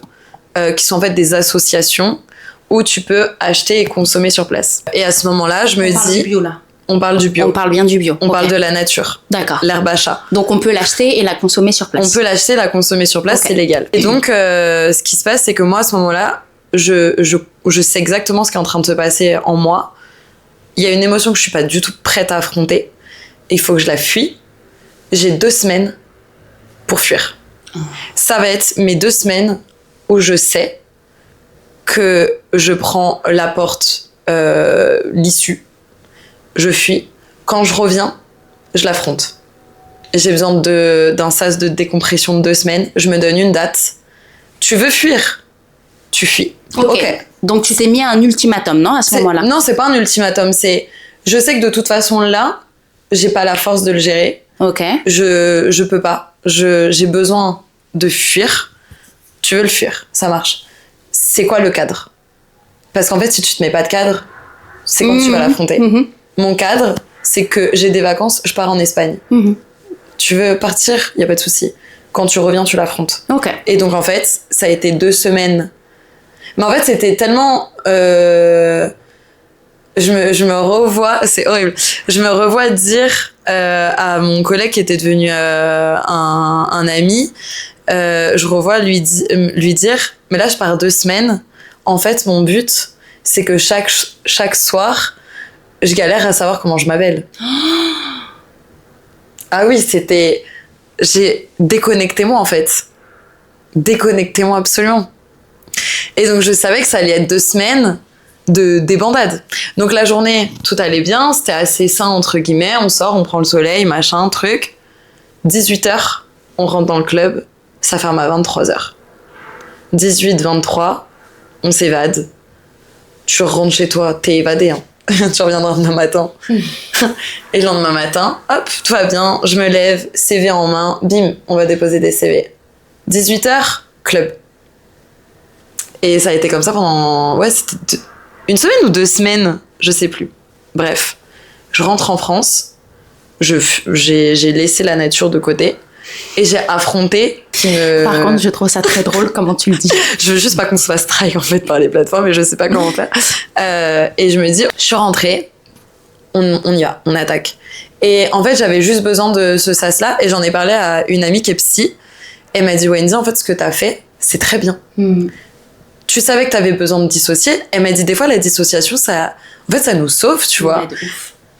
qui sont en fait des associations où tu peux acheter et consommer sur place. Et à ce moment-là, je me dis... On parle du bio, là. On parle du bio. On parle bien du bio. On parle de la nature. D'accord. L'herbe à chat. Donc on peut l'acheter et la consommer sur place. On peut l'acheter, la consommer sur place, Okay. c'est légal. Et donc, ce qui se passe, c'est que moi, à ce moment-là, je sais exactement ce qui est en train de se passer en moi. Il y a une émotion que je suis pas du tout prête à affronter. Il faut que je la fuis. J'ai 2 semaines pour fuir. Ça va être mes 2 semaines où je sais que je prends la porte, l'issue. Je fuis. Quand je reviens, je l'affronte. J'ai besoin d'un sas de décompression de 2 semaines. Je me donne une date. Tu veux fuir? Tu fuis. Ok. Donc tu t'es mis un ultimatum, non, à ce moment-là? Non, c'est pas un ultimatum. Je sais que de toute façon, là, j'ai pas la force de le gérer. Ok. Je peux pas. J'ai besoin de fuir. Tu veux le fuir. Ça marche. C'est quoi le cadre? Parce qu'en fait, si tu te mets pas de cadre, c'est quand tu vas l'affronter. Mon cadre, c'est que j'ai des vacances, je pars en Espagne. Tu veux partir, y a pas de souci. Quand tu reviens, tu l'affrontes. Ok. Et donc en fait, ça a été 2 semaines. Mais en fait, c'était tellement... Je me revois... C'est horrible. Je me revois dire à mon collègue qui était devenu un ami, je revois lui dire, mais là, je pars 2 semaines. En fait, mon but, c'est que chaque soir, je galère à savoir comment je m'appelle. Ah oui, déconnectez-moi en fait. Déconnectez-moi absolument. Et donc je savais que ça allait être 2 semaines de débandade. Donc la journée, tout allait bien, c'était assez sain entre guillemets, on sort, on prend le soleil, machin, truc. 18h, on rentre dans le club, ça ferme à 23h. 18, 23, on s'évade. Tu rentres chez toi, t'es évadé, hein. Tu reviendras le lendemain matin. Et le lendemain matin, hop, tout va bien, je me lève, CV en main, bim, on va déposer des CV. 18h, club. Et ça a été comme ça pendant... Ouais, c'était 1 semaine ou 2 semaines, je sais plus. Bref, je rentre en France, j'ai laissé la nature de côté et j'ai affronté... Par contre, je trouve ça très drôle comment tu le dis. Je veux juste pas qu'on se fasse strike en fait par les plateformes, mais je sais pas comment faire. Et je me dis, je suis rentrée, on y va, on attaque. Et en fait, j'avais juste besoin de ce sas-là et j'en ai parlé à une amie qui est psy. Elle m'a dit, Wendy, en fait, ce que t'as fait, c'est très bien. Tu savais que t'avais besoin de dissocier. Elle m'a dit, des fois, la dissociation, ça nous sauve, tu vois. Ouais,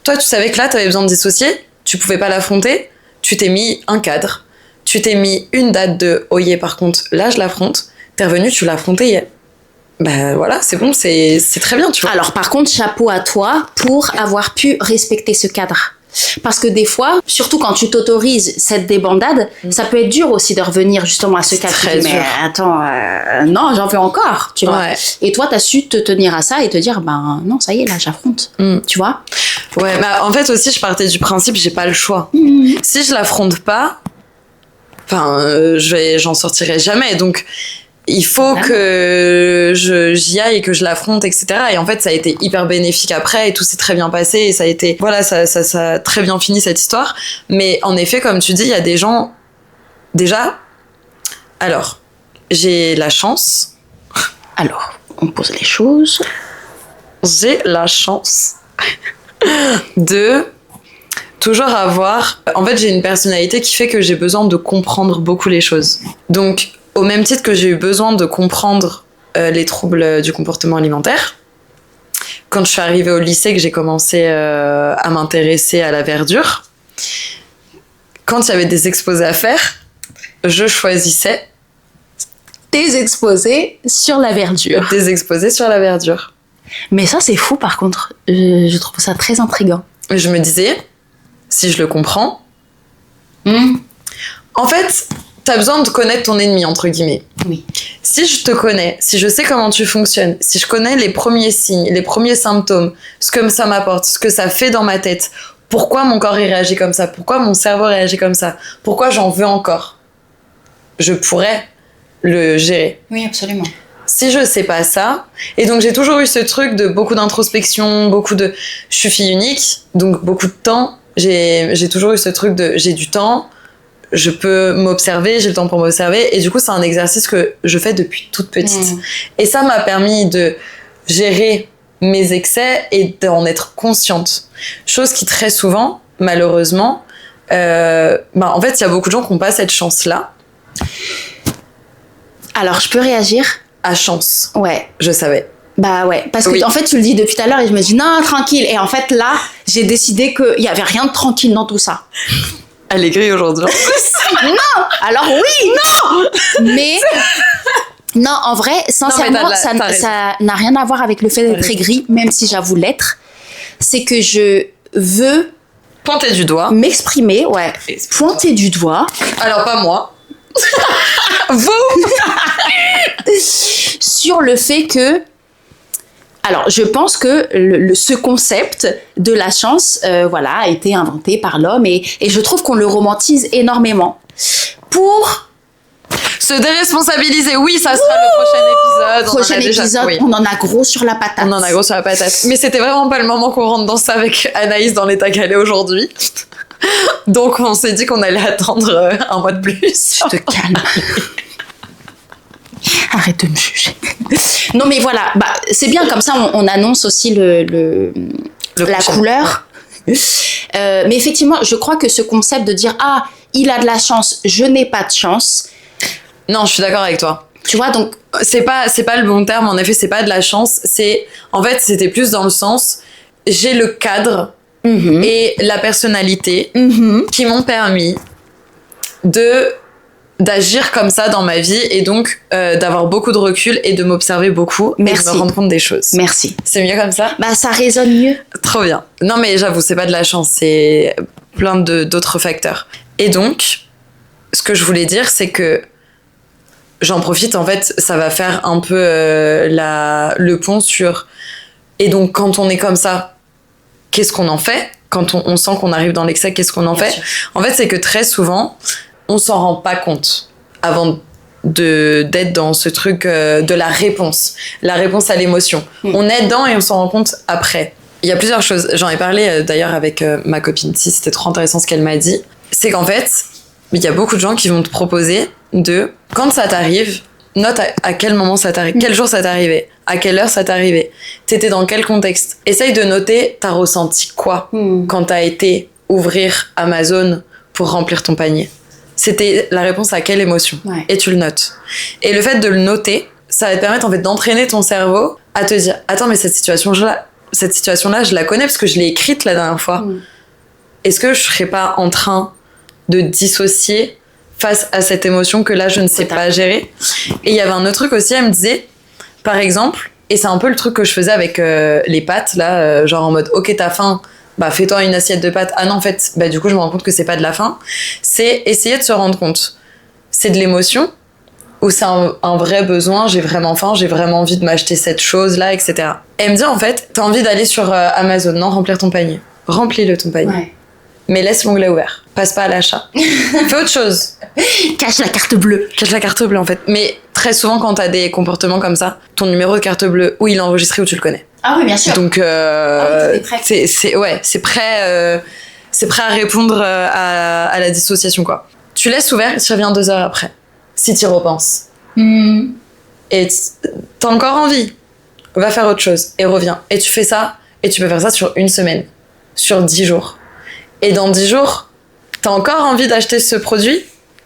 Toi, tu savais que là, t'avais besoin de dissocier, tu pouvais pas l'affronter, tu t'es mis un cadre. Tu t'es mis une date de oh yeah, par contre, là je l'affronte. T'es revenu, tu l'as affronté hier. Ben voilà, c'est bon, c'est très bien, tu vois. Alors par contre, chapeau à toi pour avoir pu respecter ce cadre. Parce que des fois, surtout quand tu t'autorises cette débandade, ça peut être dur aussi de revenir justement à ce cadre. Très dur. Mais attends, non, j'en veux encore, tu vois. Ouais. Et toi, t'as su te tenir à ça et te dire, ben non, ça y est, là, j'affronte. Tu vois. Ouais, bah en fait aussi, je partais du principe, j'ai pas le choix. Si je l'affronte pas, j'en sortirai jamais. Donc, il faut que j'y aille et que je l'affronte, etc. Et en fait, ça a été hyper bénéfique après et tout s'est très bien passé et ça a été, voilà, ça a très bien fini cette histoire. Mais en effet, comme tu dis, il y a des gens, déjà, alors, j'ai la chance Alors, on pose les choses. J'ai la chance de toujours avoir... En fait, j'ai une personnalité qui fait que j'ai besoin de comprendre beaucoup les choses. Donc, au même titre que j'ai eu besoin de comprendre les troubles du comportement alimentaire, quand je suis arrivée au lycée, que j'ai commencé à m'intéresser à la verdure, quand il y avait des exposés à faire, je choisissais Des exposés sur la verdure. des exposés sur la verdure. Mais ça, c'est fou, par contre. Je trouve ça très intriguant. Et je me disais, si je le comprends, en fait, t'as besoin de connaître ton ennemi, entre guillemets. Oui. Si je te connais, si je sais comment tu fonctionnes, si je connais les premiers signes, les premiers symptômes, ce que ça m'apporte, ce que ça fait dans ma tête, pourquoi mon corps il réagit comme ça, pourquoi mon cerveau réagit comme ça, pourquoi j'en veux encore, je pourrais le gérer. Oui, absolument. Si je sais pas ça, et donc j'ai toujours eu ce truc de beaucoup d'introspection, je suis fille unique, donc beaucoup de temps, j'ai toujours eu ce truc de j'ai du temps, je peux m'observer, j'ai le temps pour m'observer, et du coup c'est un exercice que je fais depuis toute petite. Et ça m'a permis de gérer mes excès et d'en être consciente. Chose qui très souvent, malheureusement, en fait il y a beaucoup de gens qui n'ont pas cette chance-là. Alors, je peux réagir? À chance. Ouais. Je savais. Bah ouais, parce que Oui. en fait tu le dis depuis tout à l'heure et je me dis non, tranquille. Et en fait là, j'ai décidé qu'il y avait rien de tranquille dans tout ça. Elle est grise aujourd'hui. Alors oui, non. Mais non, en vrai, sincèrement, t'as raison. ça n'a rien à voir avec le fait d'être aigri, même si j'avoue l'être. C'est que je veux Pointer du doigt. m'exprimer, ouais, pointer du doigt Alors pas moi. Vous. sur le fait que. Alors, je pense que ce concept de la chance, voilà, a été inventé par l'homme et je trouve qu'on le romantise énormément. Pour Se déresponsabiliser, oui, ça sera le prochain épisode. prochain épisode, Oui. on en a gros sur la patate. On en a gros sur la patate. Mais c'était vraiment pas le moment qu'on rentre dans ça avec Anaïs dans l'état qu'elle est aujourd'hui. Donc on s'est dit qu'on allait attendre un mois de plus. Je te calme. Arrête de me juger. Non mais voilà, bah, c'est bien comme ça on annonce aussi la prochain. couleur. Mais effectivement, je crois que ce concept de dire ah, il a de la chance, je n'ai pas de chance. Non, je suis d'accord avec toi. Tu vois, donc C'est pas le bon terme, en effet, c'est pas de la chance. En fait, c'était plus dans le sens, j'ai le cadre et la personnalité qui m'ont permis d'agir comme ça dans ma vie et donc d'avoir beaucoup de recul et de m'observer beaucoup et Merci. de me rendre compte des choses. merci. C'est mieux comme ça? Bah ça résonne mieux. Trop bien. Non mais j'avoue, c'est pas de la chance, c'est plein d'autres facteurs. Et donc, ce que je voulais dire, c'est que j'en profite, en fait, ça va faire un peu le pont sur... Et donc, quand on est comme ça, qu'est-ce qu'on en fait? Quand on sent qu'on arrive dans l'excès, qu'est-ce qu'on en Bien fait? sûr. En fait, c'est que très souvent, on s'en rend pas compte avant d'être dans ce truc de la réponse à l'émotion. On est dedans et on s'en rend compte après. Il y a plusieurs choses. J'en ai parlé d'ailleurs avec ma copine Tis, c'était trop intéressant ce qu'elle m'a dit. C'est qu'en fait, il y a beaucoup de gens qui vont te proposer quand ça t'arrive, note à quel moment ça t'arrive, quel jour ça t'est arrivé, à quelle heure ça t'est arrivé, t'étais dans quel contexte. Essaye de noter, t'as ressenti quoi quand t'as été ouvrir Amazon pour remplir ton panier. C'était la réponse à quelle émotion. Ouais. Et tu le notes. Et le fait de le noter, ça va te permettre en fait d'entraîner ton cerveau à te dire attends, mais cette situation-là, je la connais parce que je l'ai écrite la dernière fois. Est-ce que je serais pas en train de dissocier face à cette émotion que là je ne sais pas gérer? Et il y avait un autre truc aussi, elle me disait par exemple, et c'est un peu le truc que je faisais avec les pâtes là, genre en mode ok t'as faim, bah fais-toi une assiette de pâtes. Ah non en fait, bah du coup je me rends compte que c'est pas de la faim. C'est essayer de se rendre compte, c'est de l'émotion ou c'est un vrai besoin, j'ai vraiment faim, j'ai vraiment envie de m'acheter cette chose là, etc. Et elle me dit en fait t'as envie d'aller sur Amazon, non, remplir ton panier, remplis-le ton panier. Ouais. Mais laisse l'onglet ouvert. Passe pas à l'achat. Fais autre chose. Cache la carte bleue. Cache la carte bleue, en fait. Mais très souvent, quand t'as des comportements comme ça, ton numéro de carte bleue, où il est enregistré, où tu le connais. Ah oui, bien sûr. Donc, oui, t'es prêt. c'est prêt à répondre à la dissociation, quoi. Tu laisses ouvert et tu reviens 2 heures après. Si t'y repenses. et t'as encore envie, va faire autre chose et reviens. Et tu fais ça, et tu peux faire ça sur 1 semaine, sur 10 jours. Et dans 10 jours, t'as encore envie d'acheter ce produit,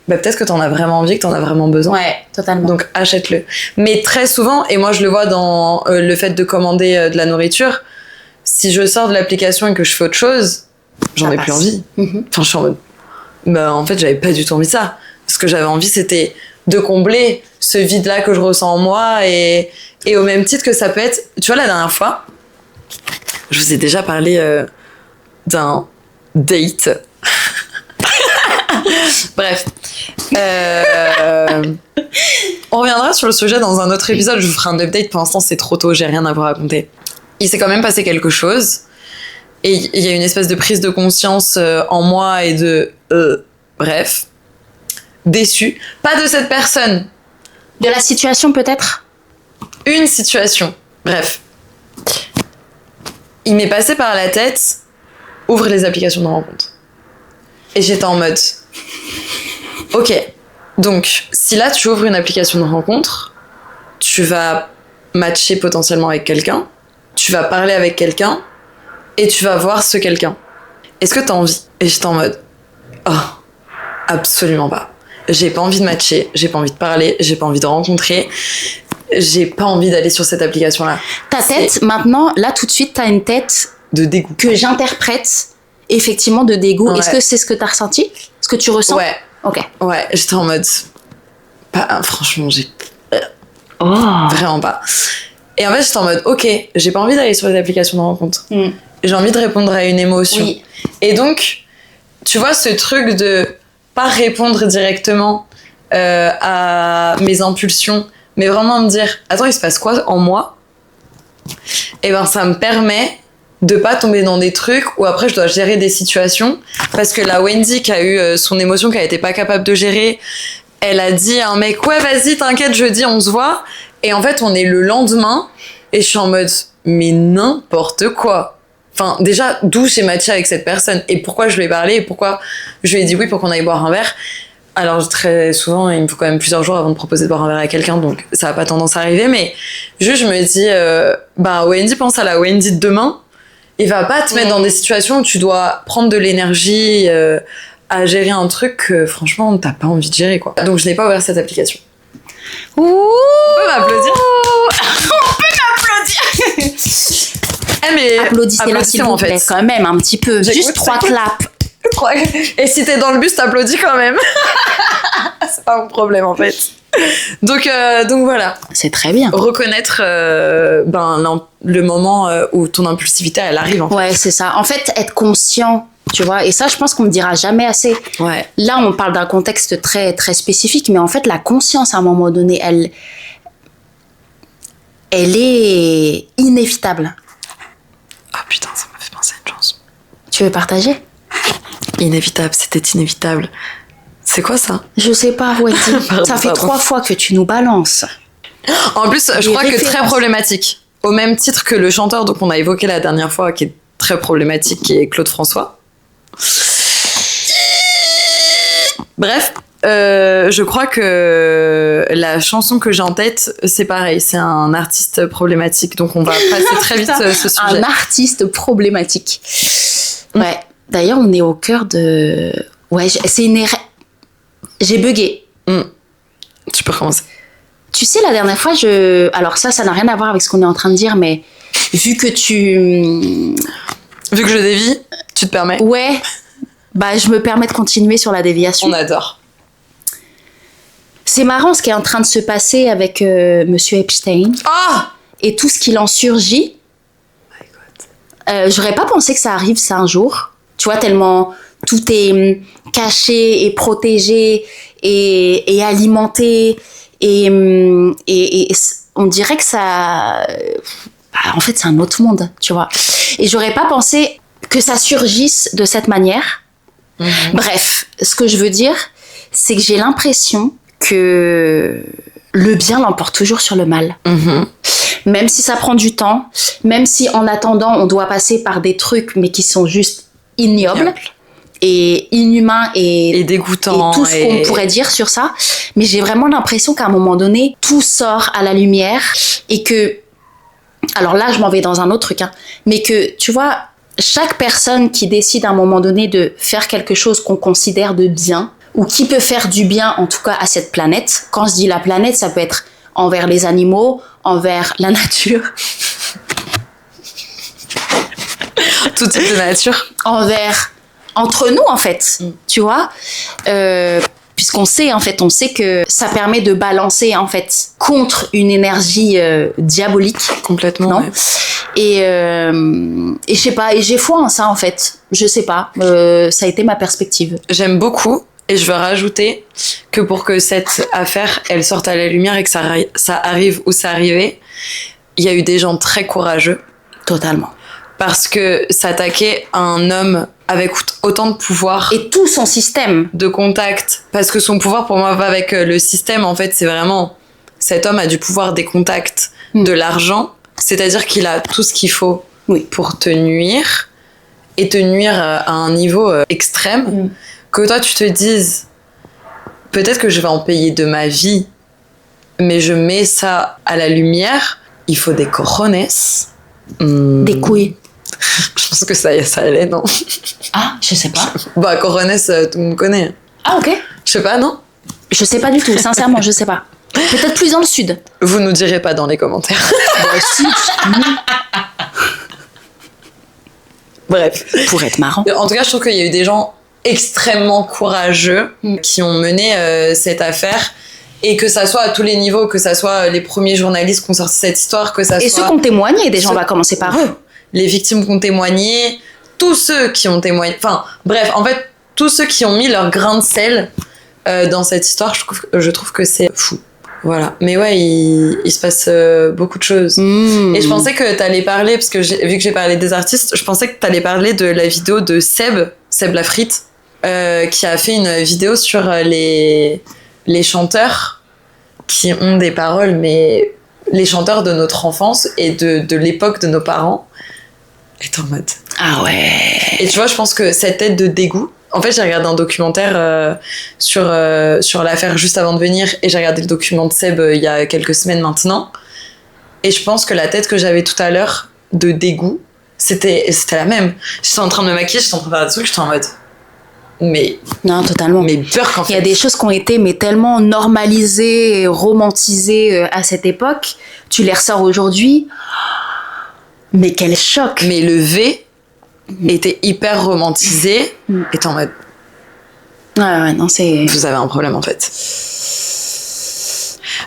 bah peut-être que t'en as vraiment envie, que t'en as vraiment besoin. Ouais, totalement. Donc achète-le. Mais très souvent, et moi je le vois dans le fait de commander de la nourriture, si je sors de l'application et que je fais autre chose, j'en ai plus envie. Enfin, je suis en mode, bah en fait j'avais pas du tout envie de ça. Ce que j'avais envie, c'était de combler ce vide-là que je ressens en moi, et au même titre que ça peut être, tu vois, la dernière fois, je vous ai déjà parlé d'un date. Bref. On reviendra sur le sujet dans un autre épisode. Je vous ferai un update. Pour l'instant, c'est trop tôt. J'ai rien à vous raconter. Il s'est quand même passé quelque chose. Et il y a une espèce de prise de conscience en moi et de... bref. Déçu. Pas de cette personne. De la situation, peut-être? Une situation. Bref. Il m'est passé par la tête... Ouvre les applications de rencontre. Et j'étais en mode... Ok, donc si là tu ouvres une application de rencontre, tu vas matcher potentiellement avec quelqu'un, tu vas parler avec quelqu'un, et tu vas voir ce quelqu'un. Est-ce que t'as envie? Et j'étais en mode... Oh, absolument pas. J'ai pas envie de matcher, j'ai pas envie de parler, j'ai pas envie de rencontrer, j'ai pas envie d'aller sur cette application-là. Ta tête, maintenant, là tout de suite, t'as une tête... De dégoût. Que j'interprète effectivement de dégoût. Ouais. Est-ce que c'est ce que t'as ressenti? Ce que tu ressens? Ouais. Ok. Ouais, j'étais en mode... franchement, j'ai... Vraiment pas. Et en fait, j'étais en mode, ok, j'ai pas envie d'aller sur les applications de rencontre. J'ai envie de répondre à une émotion. Oui. Et donc, tu vois, ce truc de pas répondre directement à mes impulsions, mais vraiment me dire, attends, il se passe quoi en moi? Et ben, ça me permet de pas tomber dans des trucs où après je dois gérer des situations, parce que la Wendy qui a eu son émotion qu'elle était pas capable de gérer, elle a dit à un mec, ouais vas-y t'inquiète jeudi on se voit, et en fait on est le lendemain et je suis en mode mais n'importe quoi. Enfin déjà d'où j'ai matché avec cette personne et pourquoi je lui ai parlé et pourquoi je lui ai dit oui pour qu'on aille boire un verre. Alors très souvent il me faut quand même plusieurs jours avant de proposer de boire un verre à quelqu'un, donc ça a pas tendance à arriver, mais juste je me dis bah Wendy, pense à la Wendy de demain. Il va pas te mettre dans des situations où tu dois prendre de l'énergie à gérer un truc que franchement t'as pas envie de gérer quoi. Donc je n'ai pas ouvert cette application. Ouh, On peut m'applaudir. On peut m'applaudir. Mais Applaudissez-la s'il vous plaît, quand même un petit peu. J'écoute, Juste 3 claps. Et si t'es dans le bus, t'applaudis quand même. C'est pas mon problème en fait. Donc voilà. C'est très bien. Reconnaître le moment où ton impulsivité elle arrive en fait. Ouais, c'est ça. En fait, être conscient, tu vois. Et ça, je pense qu'on me dira jamais assez. Ouais. Là, on parle d'un contexte très, très spécifique, mais en fait, la conscience, à un moment donné, elle est inévitable. Oh putain, ça m'a fait penser à une chanson. Tu veux partager? Inévitable, c'était inévitable. C'est quoi ça? Je sais pas, Wendy. Ça fait 3 fois que tu nous balances. En plus, je crois que très problématique. Au même titre que le chanteur donc on a évoqué la dernière fois, qui est très problématique, qui est Claude François. Bref, je crois que la chanson que j'ai en tête, c'est pareil, c'est un artiste problématique, donc on va passer très vite ce sujet. Un artiste problématique. Ouais. D'ailleurs, on est au cœur de... Ouais, c'est une... J'ai bugué. Tu peux recommencer. Tu sais, la dernière fois, alors ça n'a rien à voir avec ce qu'on est en train de dire, mais vu que Vu que je dévie, tu te permets? Ouais, bah je me permets de continuer sur la déviation. On adore. C'est marrant ce qui est en train de se passer avec Monsieur Epstein. Ah! Et tout ce qu'il en surgit. J'aurais pas pensé que ça arrive ça un jour. Tu vois, tellement tout est caché et protégé et alimenté. Et on dirait que ça... en fait, c'est un autre monde, tu vois. Et j'aurais pas pensé que ça surgisse de cette manière. Bref, ce que je veux dire, c'est que j'ai l'impression que le bien l'emporte toujours sur le mal. Même si ça prend du temps, même si en attendant, on doit passer par des trucs, mais qui sont juste ignobles. inhumain Et dégoûtant. et tout ce qu'on pourrait dire sur ça. Mais j'ai vraiment l'impression qu'à un moment donné, tout sort à la lumière et que, alors là, je m'en vais dans un autre truc, hein, mais que, tu vois, chaque personne qui décide à un moment donné de faire quelque chose qu'on considère de bien, ou qui peut faire du bien, en tout cas, à cette planète. Quand je dis la planète, ça peut être envers les animaux, envers la nature. Tout type de nature. Entre nous, en fait, tu vois. Puisqu'on sait, en fait, on sait que ça permet de balancer, en fait, contre une énergie diabolique. Complètement. Non. Ouais. Et je sais pas, et j'ai foi en ça, en fait. Je sais pas, ça a été ma perspective. J'aime beaucoup. Et je veux rajouter que pour que cette affaire, elle sorte à la lumière et que ça arrive où ça arrivait, il y a eu des gens très courageux. Totalement. Parce que s'attaquer à un homme avec autant de pouvoir... Et tout son système. De contact. Parce que son pouvoir, pour moi, va avec le système. En fait, c'est vraiment... Cet homme a du pouvoir, des contacts, de l'argent. C'est-à-dire qu'il a tout ce qu'il faut pour te nuire. Et te nuire à un niveau extrême. Que toi, tu te dises... Peut-être que je vais en payer de ma vie. Mais je mets ça à la lumière. Il faut des cojones. Des couilles. Je pense que ça allait, non? Ah, je sais pas. Bah, cojones, tout le monde connaît. Ah, ok. Je sais pas, non? Je sais pas du tout, sincèrement, je sais pas. Peut-être plus dans le sud. Vous nous direz pas dans les commentaires. Bah, si. Bref. Pour être marrant. En tout cas, je trouve qu'il y a eu des gens extrêmement courageux qui ont mené cette affaire. Et que ça soit à tous les niveaux, que ça soit les premiers journalistes qui ont sorti cette histoire, que ça soit... Et ceux qui ont témoigné, déjà, on va commencer par eux. Les victimes qui ont témoigné, tous ceux qui ont témoigné... Enfin, bref, en fait, tous ceux qui ont mis leur grain de sel dans cette histoire, je trouve que c'est fou. Voilà. Mais ouais, il se passe beaucoup de choses. Et je pensais que t'allais parler, parce que vu que j'ai parlé des artistes, je pensais que t'allais parler de la vidéo de Seb Lafrite, qui a fait une vidéo sur les chanteurs qui ont des paroles, mais les chanteurs de notre enfance et de l'époque de nos parents, est en mode... Ah ouais. Et tu vois, je pense que cette tête de dégoût... En fait, j'ai regardé un documentaire sur l'affaire juste avant de venir, et j'ai regardé le document de Seb il y a quelques semaines maintenant. Et je pense que la tête que j'avais tout à l'heure de dégoût, c'était la même. J'étais en train de me maquiller, j'étais en train de faire des trucs, j'étais en mode... Mais non, totalement. Mais peur qu'en fait. Il y a des choses qui ont été mais tellement normalisées, romantisées à cette époque. Tu les ressors aujourd'hui. Mais quel choc. Mais le V était hyper romantisé. Et t'es en mode... Ouais, non, c'est... Vous avez un problème, en fait.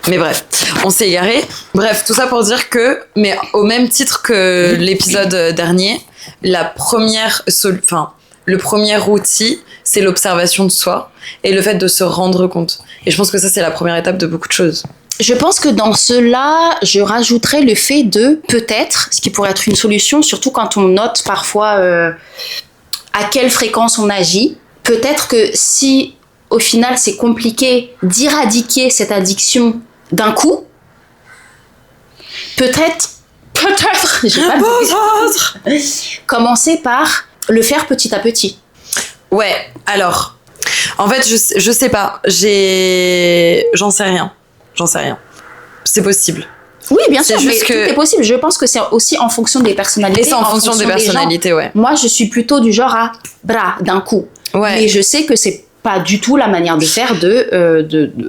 Mais bref, on s'est égaré. Bref, tout ça pour dire que... Mais au même titre que l'épisode dernier, le premier outil, c'est l'observation de soi et le fait de se rendre compte. Et je pense que ça, c'est la première étape de beaucoup de choses. Je pense que dans cela, je rajouterais le fait de, peut-être, ce qui pourrait être une solution, surtout quand on note parfois à quelle fréquence on agit, peut-être que si, au final, c'est compliqué d'éradiquer cette addiction d'un coup, peut-être, j'ai pas de... commencer par le faire petit à petit. Ouais, alors, en fait, je sais pas, j'en sais rien. C'est possible. Oui, bien sûr, mais juste tout est possible. Je pense que c'est aussi en fonction des personnalités. Et c'est en fonction des personnalités, ouais. Moi, je suis plutôt du genre à d'un coup. Ouais. Mais je sais que c'est pas du tout la manière de faire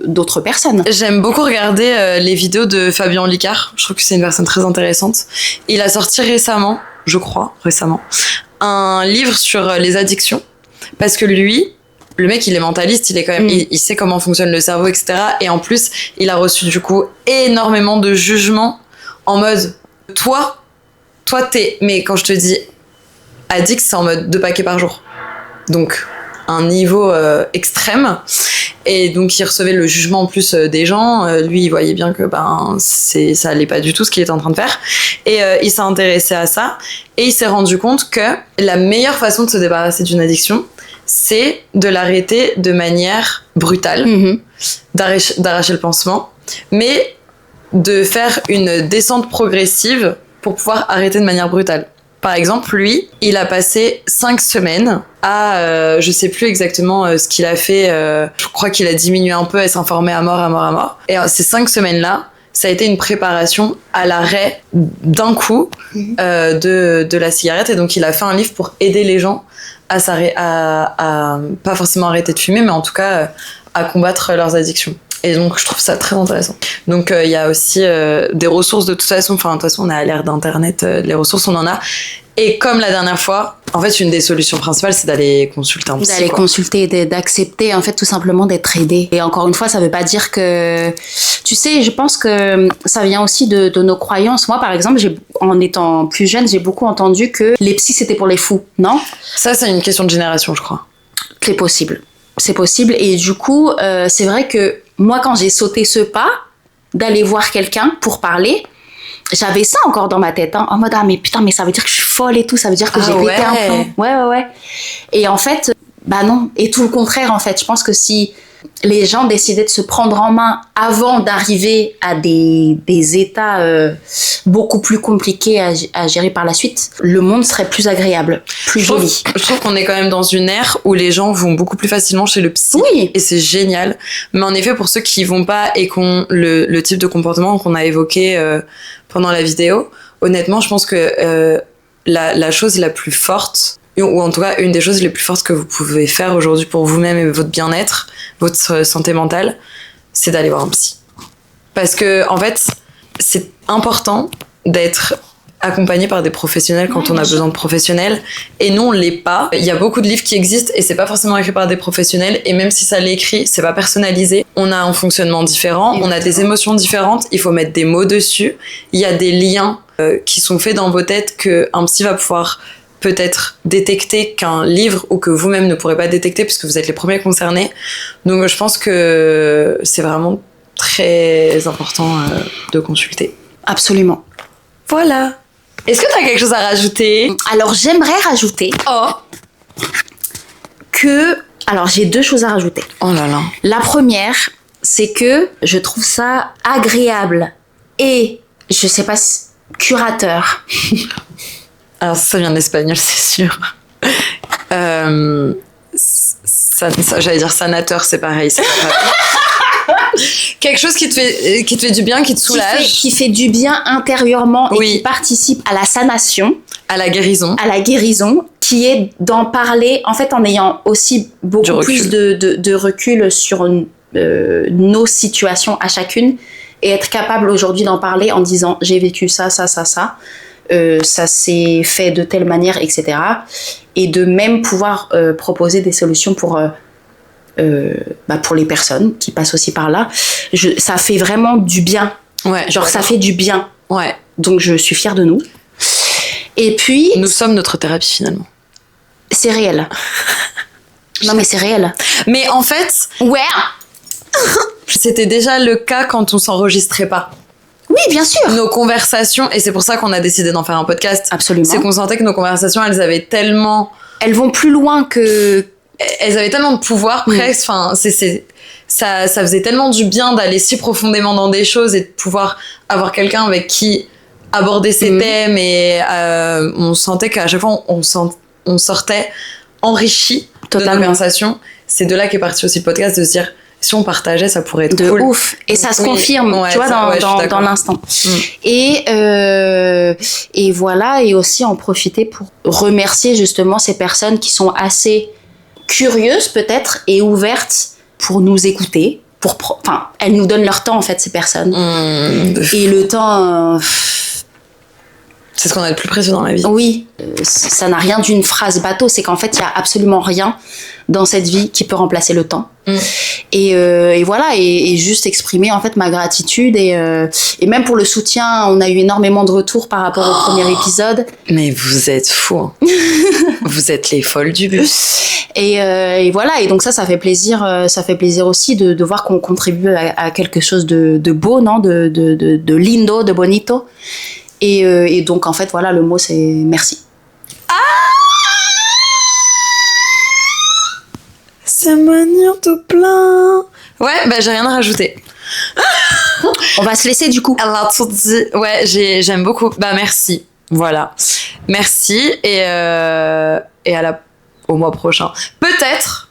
d'autres personnes. J'aime beaucoup regarder les vidéos de Fabien Licard. Je trouve que c'est une personne très intéressante. Il a sorti récemment, un livre sur les addictions. Parce que lui, le mec, il est mentaliste, il est quand même, il sait comment fonctionne le cerveau, etc. Et en plus, il a reçu du coup énormément de jugements en mode, toi t'es, mais quand je te dis addict, c'est en mode 2 paquets par jour. Donc, un niveau extrême. Et donc, il recevait le jugement en plus des gens. Lui, il voyait bien que ça allait pas du tout ce qu'il était en train de faire. Et il s'est intéressé à ça. Et il s'est rendu compte que la meilleure façon de se débarrasser d'une addiction, c'est de l'arrêter de manière brutale, d'arracher le pansement, mais de faire une descente progressive pour pouvoir arrêter de manière brutale. Par exemple, lui, il a passé 5 semaines à, je sais plus exactement ce qu'il a fait, je crois qu'il a diminué un peu, à s'informer à mort. Et ces 5 semaines-là, ça a été une préparation à l'arrêt d'un coup de la cigarette. Et donc, il a fait un livre pour aider les gens à pas forcément arrêter de fumer, mais en tout cas à combattre leurs addictions. Et donc, je trouve ça très intéressant. Donc, il y a aussi des ressources de toute façon. Enfin, de toute façon, on est à l'ère d'Internet. Les ressources, on en a. Et comme la dernière fois, en fait, une des solutions principales, c'est d'aller consulter un psy. D'aller consulter, d'accepter, en fait, tout simplement d'être aidé. Et encore une fois, ça veut pas dire que... Tu sais, je pense que ça vient aussi de nos croyances. Moi, par exemple, en étant plus jeune, j'ai beaucoup entendu que les psys, c'était pour les fous, non ? Ça, c'est une question de génération, je crois. C'est possible. C'est possible. Et du coup, c'est vrai que moi, quand j'ai sauté ce pas d'aller voir quelqu'un pour parler, j'avais ça encore dans ma tête, hein, en mode, ah, mais putain, mais ça veut dire que je suis folle et tout, ça veut dire que j'ai pété un plomb. Ouais. Et en fait, bah non. Et tout le contraire, en fait. Je pense que si les gens décidaient de se prendre en main avant d'arriver à des états beaucoup plus compliqués à gérer par la suite, le monde serait plus agréable, plus joli. Je trouve qu'on est quand même dans une ère où les gens vont beaucoup plus facilement chez le psy. Oui. Et c'est génial. Mais en effet, pour ceux qui vont pas et qui ont le type de comportement qu'on a évoqué pendant la vidéo, honnêtement, je pense que la chose la plus forte, ou en tout cas une des choses les plus fortes que vous pouvez faire aujourd'hui pour vous-même et votre bien-être, votre santé mentale, c'est d'aller voir un psy. Parce que, en fait, c'est important d'être accompagné par des professionnels quand on a besoin de professionnels. Et nous, on l'est pas. Il y a beaucoup de livres qui existent et c'est pas forcément écrit par des professionnels. Et même si ça l'est écrit, c'est pas personnalisé. On a un fonctionnement différent, on a des émotions différentes. Il faut mettre des mots dessus. Il y a des liens qui sont faits dans vos têtes qu'un psy va pouvoir peut-être détecter qu'un livre ou que vous-même ne pourrez pas détecter puisque vous êtes les premiers concernés. Donc je pense que c'est vraiment très important de consulter. Absolument. Voilà. Est-ce que tu as quelque chose à rajouter ? Alors j'aimerais rajouter que... Alors j'ai 2 choses à rajouter. Oh là là. La première, c'est que je trouve ça agréable et, je sais pas, curateur. Alors ça vient de l'espagnol, c'est sûr. J'allais dire sanateur, c'est pareil. Quelque chose qui te fait du bien, qui te soulage. Qui fait du bien intérieurement et qui participe à la sanation. À la guérison. À la guérison, qui est d'en parler, en fait, en ayant aussi beaucoup plus de recul sur nos situations à chacune et être capable aujourd'hui d'en parler en disant j'ai vécu ça. Ça s'est fait de telle manière, etc. Et de même pouvoir proposer des solutions pour les personnes qui passent aussi par là. Ça fait vraiment du bien. Ouais. Genre, ça fait du bien. Ouais. Donc, je suis fière de nous. Et puis... Nous sommes notre thérapie, finalement. C'est réel. Non, mais c'est réel. Mais en fait... Ouais. C'était déjà le cas quand on s'enregistrait pas. Oui, bien sûr. Nos conversations, et c'est pour ça qu'on a décidé d'en faire un podcast. Absolument. C'est qu'on sentait que nos conversations, elles avaient tellement... Elles vont plus loin que... Elles avaient tellement de pouvoir presque. Enfin, ça faisait tellement du bien d'aller si profondément dans des choses et de pouvoir avoir quelqu'un avec qui aborder ces thèmes. Et on sentait qu'à chaque fois, on sortait enrichi de nos conversations. C'est de là qu'est parti aussi le podcast, de se dire... Si on partageait, ça pourrait être cool. De ouf. Et ça se confirme, tu vois, dans l'instant. Et voilà, et aussi en profiter pour remercier justement ces personnes qui sont assez curieuses peut-être et ouvertes pour nous écouter. Enfin, elles nous donnent leur temps en fait, ces personnes. Et le temps... C'est ce qu'on a de plus précieux dans la vie. Oui, ça n'a rien d'une phrase bateau, c'est qu'en fait, il n'y a absolument rien dans cette vie qui peut remplacer le temps. Et voilà, et juste exprimer en fait ma gratitude et même pour le soutien, on a eu énormément de retours par rapport au premier épisode. Mais vous êtes fous, hein. Vous êtes les folles du bus. Et voilà, et donc ça fait plaisir aussi de voir qu'on contribue à quelque chose de beau, non, de lindo, de bonito. Et donc en fait voilà, le mot c'est merci. Ça m'anime tout plein. Ouais, bah j'ai rien à rajouter. On va se laisser du coup. Alors tout dit, ouais, j'aime beaucoup. Bah merci Voilà. Merci et au mois prochain. Peut-être.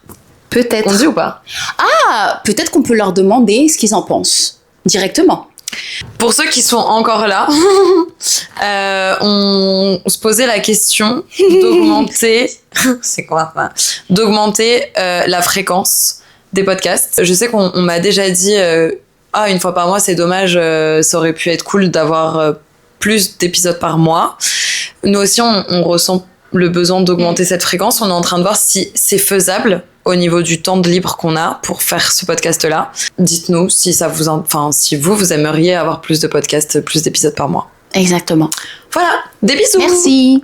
On dit ou pas? Ah, peut-être qu'on peut leur demander ce qu'ils en pensent directement. Pour ceux qui sont encore là, on se posait la question d'augmenter, d'augmenter la fréquence des podcasts. Je sais qu'on m'a déjà dit une fois par mois c'est dommage, ça aurait pu être cool d'avoir plus d'épisodes par mois. Nous aussi on ressent le besoin d'augmenter cette fréquence. On est en train de voir si c'est faisable au niveau du temps de libre qu'on a pour faire ce podcast-là. Dites-nous si ça si vous aimeriez avoir plus de podcasts, plus d'épisodes par mois. Exactement. Voilà, des bisous. Merci.